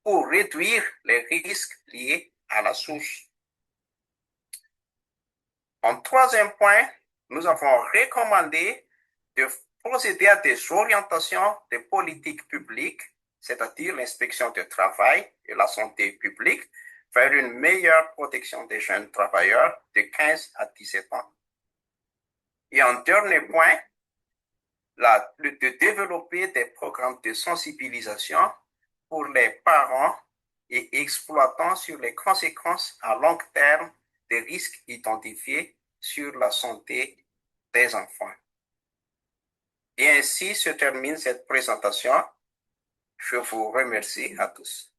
pour réduire les risques liés à la source. En troisième point, nous avons recommandé de procéder à des orientations de politique publique, c'est-à-dire l'inspection du travail et la santé publique, vers une meilleure protection des jeunes travailleurs de 15 à 17 ans. Et en dernier point, de développer des programmes de sensibilisation pour les parents et exploitants sur les conséquences à long terme des risques identifiés sur la santé des enfants. Et ainsi se termine cette présentation. Je vous remercie à tous.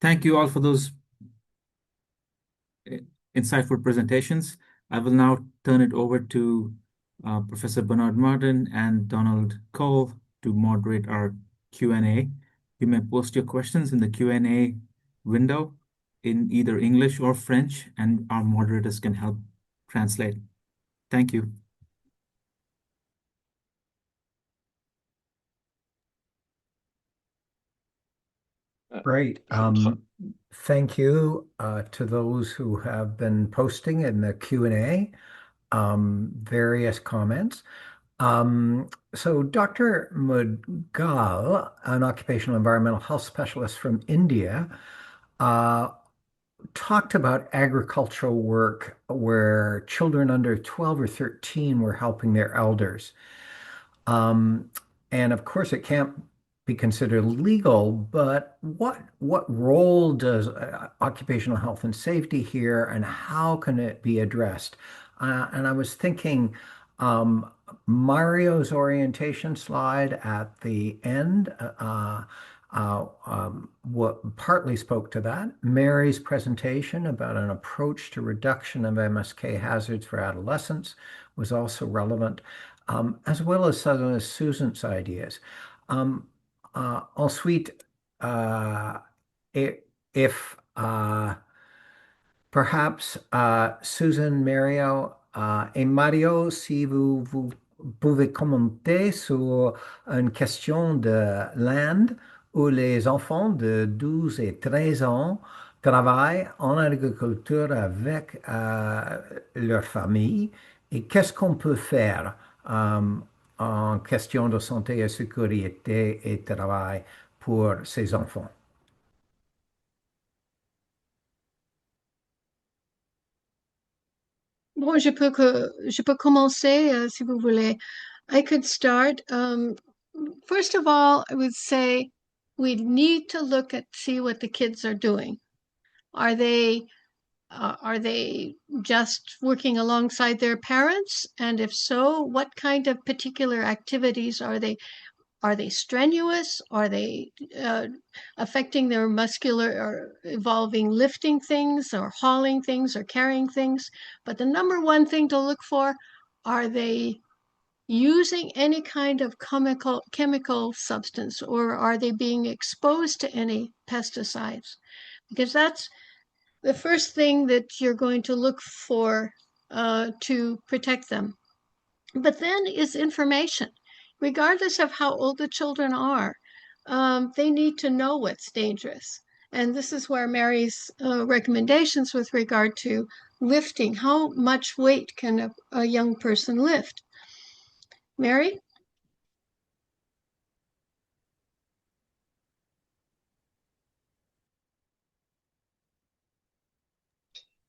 Thank you all for those insightful presentations. I will now turn it over to Professor Bernard Martin and Donald Cole to moderate our Q&A. You may post your questions in the Q&A window, in either English or French, and our moderators can help translate. Thank you. Great. Thank you to those who have been posting in the Q&A various comments. So Dr. Mudgal, an occupational environmental health specialist from India, talked about agricultural work where children under 12 or 13 were helping their elders. And of course, it can't be considered legal, but what role does occupational health and safety here, and how can it be addressed? And I was thinking Mario's orientation slide at the end what partly spoke to that. Mary's presentation about an approach to reduction of MSK hazards for adolescents was also relevant, as well as some of Susan's ideas. Ensuite, if perhaps Susan, Mario et Mario, si vous pouvez commenter sur une question de l'Inde où les enfants de 12 et 13 ans travaillent en agriculture avec leur famille, et qu'est-ce qu'on peut faire en question de santé et sécurité et travail pour ces enfants? Bon, je peux commencer si vous voulez. I could start. First of all, I would say we need to look at see what the kids are doing. Are they just working alongside their parents? And if so, what kind of particular activities are they? Are they strenuous? Are they affecting their muscular or involving lifting things or hauling things or carrying things? But the number one thing to look for, are they using any kind of chemical substance, or are they being exposed to any pesticides? Because that's the first thing that you're going to look for to protect them. But then is information. Regardless of how old the children are, they need to know what's dangerous. And this is where Mary's recommendations with regard to lifting, how much weight can a young person lift? Mary?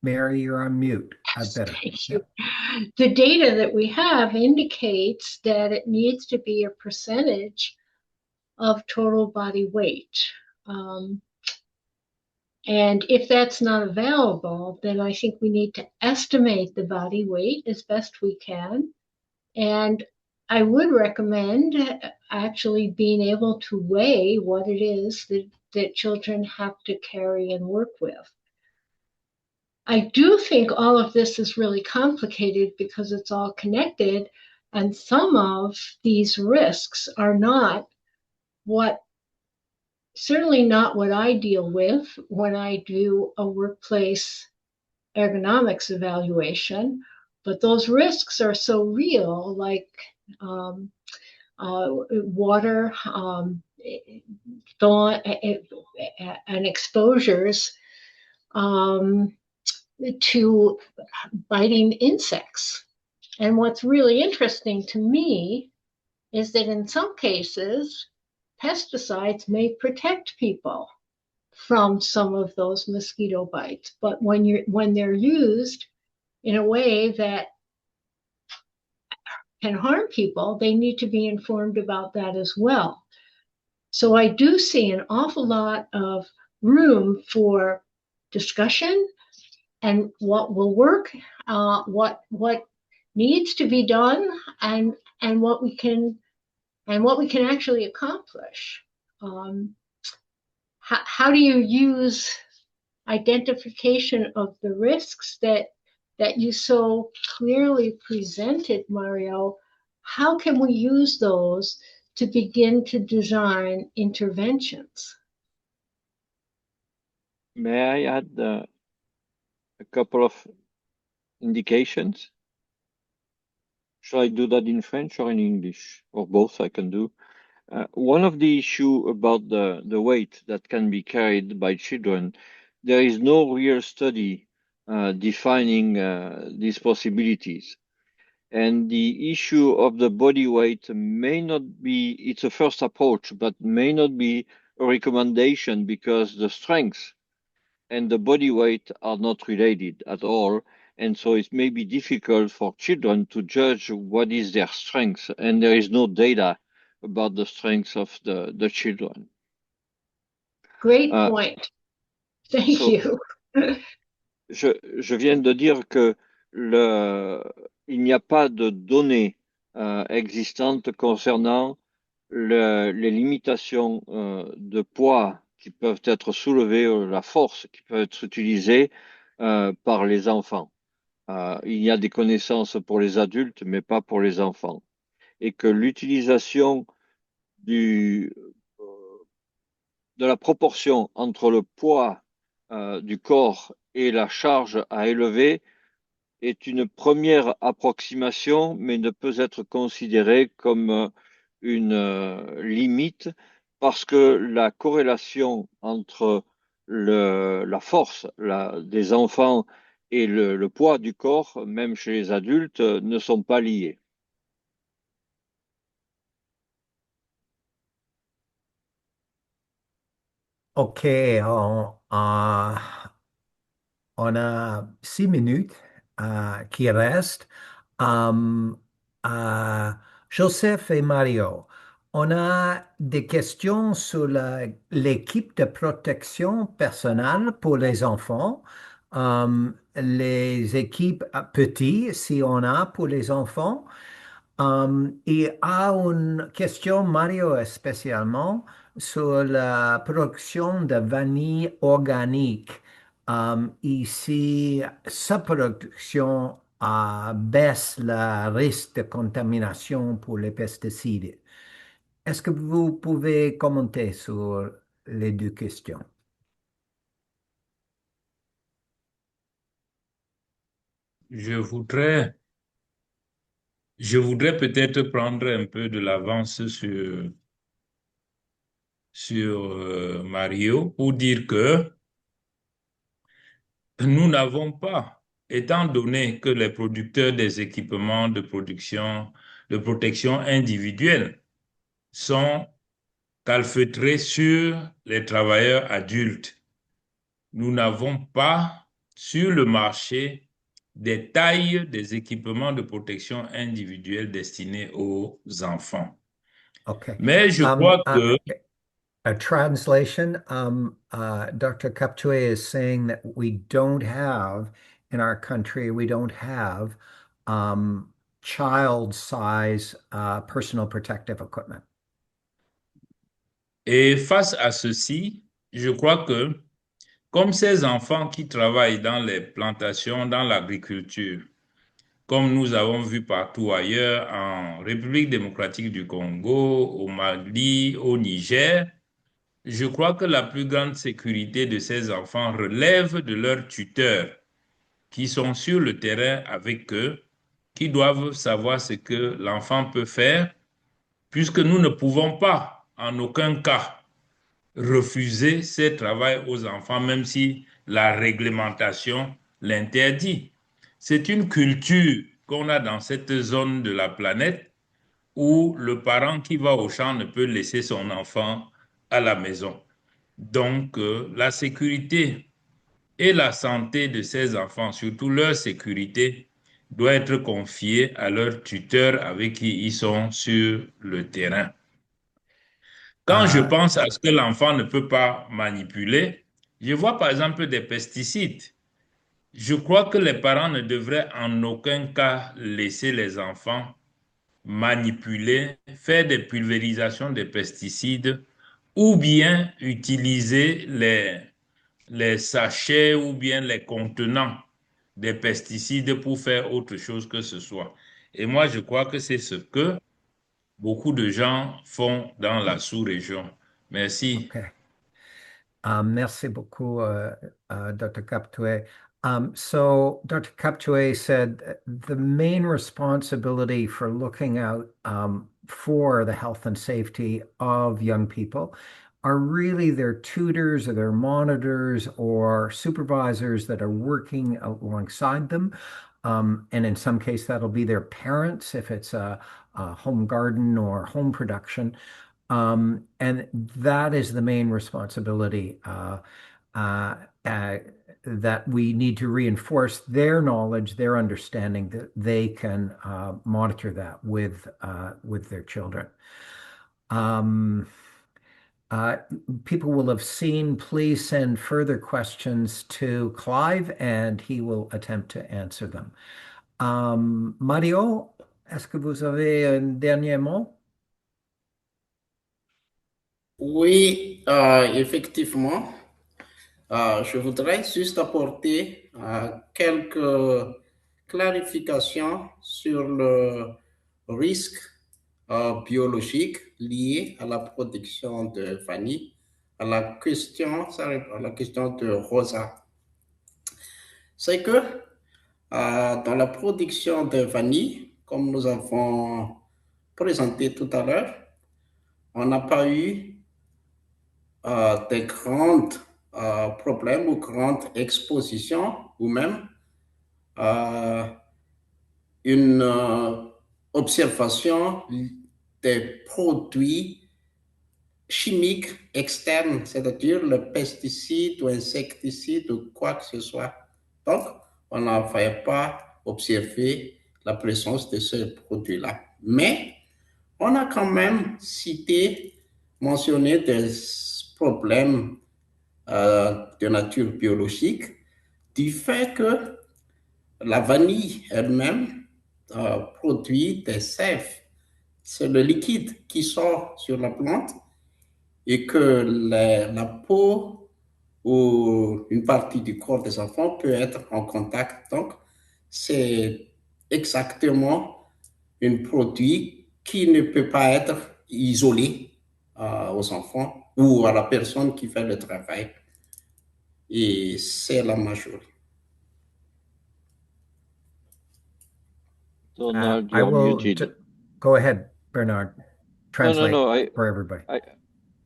Mary, you're on mute. Better. Thank you. The data that we have indicates that it needs to be a percentage of total body weight. And if that's not available, then I think we need to estimate the body weight as best we can. And I would recommend actually being able to weigh what it is that children have to carry and work with. I do think all of this is really complicated because it's all connected, and some of these risks are certainly not what I deal with when I do a workplace ergonomics evaluation, but those risks are so real, like water, thorn, and exposures to biting insects. And what's really interesting to me is that in some cases, pesticides may protect people from some of those mosquito bites. But when they're used in a way that can harm people, they need to be informed about that as well. So I do see an awful lot of room for discussion and what will work, what needs to be done, and what we can actually accomplish. How do you use identification of the risks that you so clearly presented, Mario? How can we use those to begin to design interventions? May I add a couple of indications? Shall I do that in French or in English? Or both I can do. One of the issue about the weight that can be carried by children, there is no real study defining these possibilities. And the issue of the body weight may not be, it's a first approach, but may not be a recommendation because the strength and the body weight are not related at all. And so it may be difficult for children to judge what is their strength. And there is no data about the strength of the children. Great point. Thank you. Je viens de dire que il n'y a pas de données existantes concernant les limitations de poids qui peuvent être soulevées, la force qui peut être utilisée par les enfants. Il y a des connaissances pour les adultes, mais pas pour les enfants. Et que l'utilisation de la proportion entre le poids du corps et la charge à élever est une première approximation, mais ne peut être considérée comme une limite parce que la corrélation entre la force des enfants et le poids du corps, même chez les adultes, ne sont pas liés. OK, on a 6 minutes qui restent. Joseph et Mario, on a des questions sur l'équipe de protection personnelle pour les enfants, les équipes petits, si on a pour les enfants. Il a une question, Mario, spécialement sur la production de vanille organique. Ici, sa production baisse le risque de contamination pour les pesticides. Est-ce que vous pouvez commenter sur les deux questions? Je voudrais, je voudrais peut-être prendre un peu de l'avance sur Mario pour dire que nous n'avons pas, étant donné que les producteurs des équipements de production, de protection individuelle sont calfeutrés sur les travailleurs adultes, nous n'avons pas sur le marché des tailles des équipements de protection individuelle destinés aux enfants. Okay. Mais je crois que a translation, Dr. Kaptue is saying that we don't have, in our country, we don't have child-size personal protective equipment. et face à ceci, je crois que comme ces enfants qui travaillent dans les plantations, dans l'agriculture, comme nous avons vu partout ailleurs, en République démocratique du Congo, au Mali, au Niger, je crois que la plus grande sécurité de ces enfants relève de leurs tuteurs qui sont sur le terrain avec eux, qui doivent savoir ce que l'enfant peut faire, puisque nous ne pouvons pas, en aucun cas, refuser ce travail aux enfants, même si la réglementation l'interdit. C'est une culture qu'on a dans cette zone de la planète où le parent qui va au champ ne peut laisser son enfant à la maison. Donc, la sécurité et la santé de ces enfants, surtout leur sécurité, doit être confiée à leurs tuteurs avec qui ils sont sur le terrain. Quand je pense à ce que l'enfant ne peut pas manipuler, je vois par exemple des pesticides. Je crois que les parents ne devraient en aucun cas laisser les enfants manipuler, faire des pulvérisations de pesticides ou bien utiliser les sachets ou bien les contenants des pesticides pour faire autre chose que ce soit. Et moi, je crois que c'est ce que beaucoup de gens font dans la sous-région. Merci. Okay. Merci beaucoup, Dr. Kaptwe. So Dr. Kaptwe said the main responsibility for looking out for the health and safety of young people are really their tutors or their monitors or supervisors that are working alongside them. And in some case, that'll be their parents if it's a home garden or home production. And that is the main responsibility uh, uh, that we need to reinforce their knowledge, their understanding that they can monitor that with their children. Um, uh, People will have seen, please send further questions to Clive and he will attempt to answer them. Mario, est-ce que vous avez un dernier mot? Oui, effectivement, je voudrais juste apporter quelques clarifications sur le risque biologique lié à la production de vanille. Ça répond à la question de Rosa. C'est que dans la production de vanille, comme nous avons présenté tout à l'heure, on n'a pas eu de grands problèmes ou grandes expositions ou même une observation des produits chimiques externes, c'est-à-dire le pesticide ou insecticide ou quoi que ce soit. Donc, on n'avait pas observé la présence de ce produit-là. Mais on a quand même mentionné des problèmes de nature biologique du fait que la vanille elle-même produit des sèves. C'est le liquide qui sort sur la plante et que la peau ou une partie du corps des enfants peut être en contact. Donc, c'est exactement un produit qui ne peut pas être isolé aux enfants ou à la personne qui fait le travail. Et c'est la majorité. Donald, I you're will muted. go ahead, Bernard. Translate No. for everybody.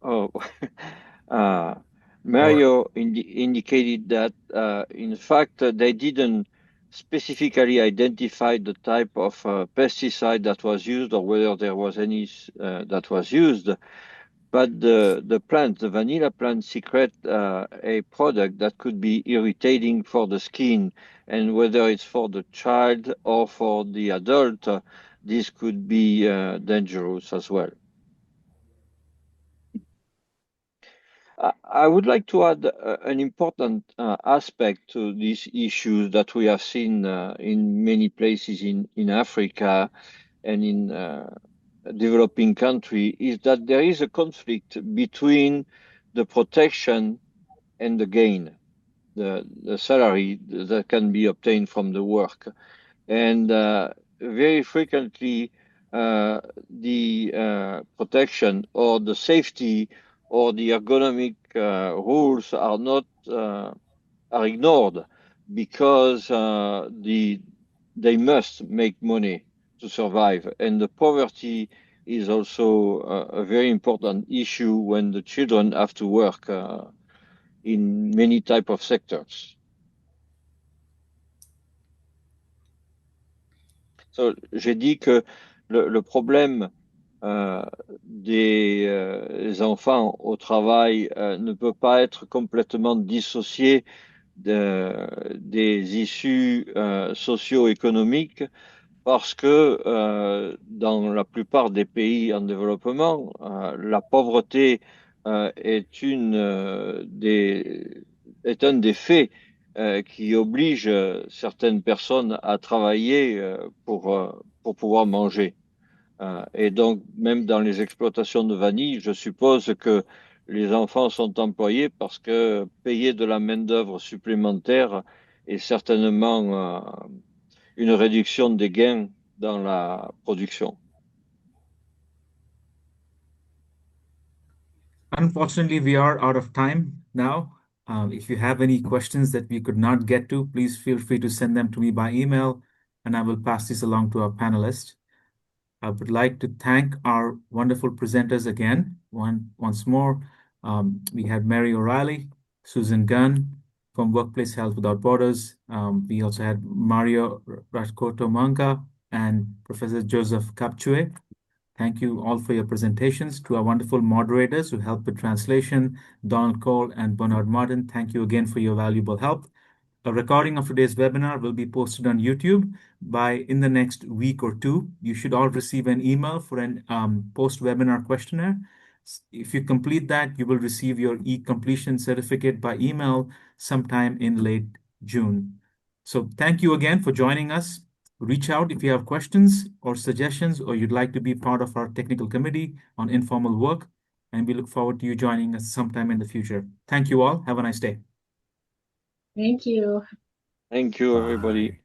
Oh, uh, Or Mario indicated that, in fact, they didn't specifically identify the type of pesticide that was used or whether there was any that was used. But the plant, the vanilla plant, secrete a product that could be irritating for the skin, and whether it's for the child or for the adult, this could be dangerous as well. I would like to add an important aspect to these issues that we have seen in many places in Africa and in developing country is that there is a conflict between the protection and the gain, the salary that can be obtained from the work. And very frequently, the protection or the safety or the ergonomic rules are not are ignored because they must make money to survive, and the poverty is also a very important issue when the children have to work in many type of sectors. So, j'ai dit que le problème des enfants au travail ne peut pas être complètement dissocié des issues socio-économiques parce que dans la plupart des pays en développement, la pauvreté est est un des faits qui oblige certaines personnes à travailler pour pouvoir manger. Et donc, même dans les exploitations de vanille, je suppose que les enfants sont employés parce que payer de la main-d'œuvre supplémentaire est certainement une réduction des gains dans la production. Unfortunately, we are out of time. now. If you have any questions that we could not get to, please feel free to send them to me by email, and I will pass this along to our panelists. I would like to thank our wonderful presenters again, once more. We had Mary O'Reilly, Susan Gunn from Workplace Health Without Borders. We also had Mario Rajkoto-Manga and Professor Joseph Kapchue. Thank you all for your presentations. To our wonderful moderators who helped with translation, Donald Cole and Bernard Martin, thank you again for your valuable help. A recording of today's webinar will be posted on YouTube in the next week or two. You should all receive an email for an post-webinar questionnaire. If you complete that, you will receive your e-completion certificate by email sometime in late June. So thank you again for joining us. Reach out if you have questions or suggestions, or you'd like to be part of our technical committee on informal work, and we look forward to you joining us sometime in the future. Thank you all. Have a nice day. Thank you. Thank you, everybody. Bye.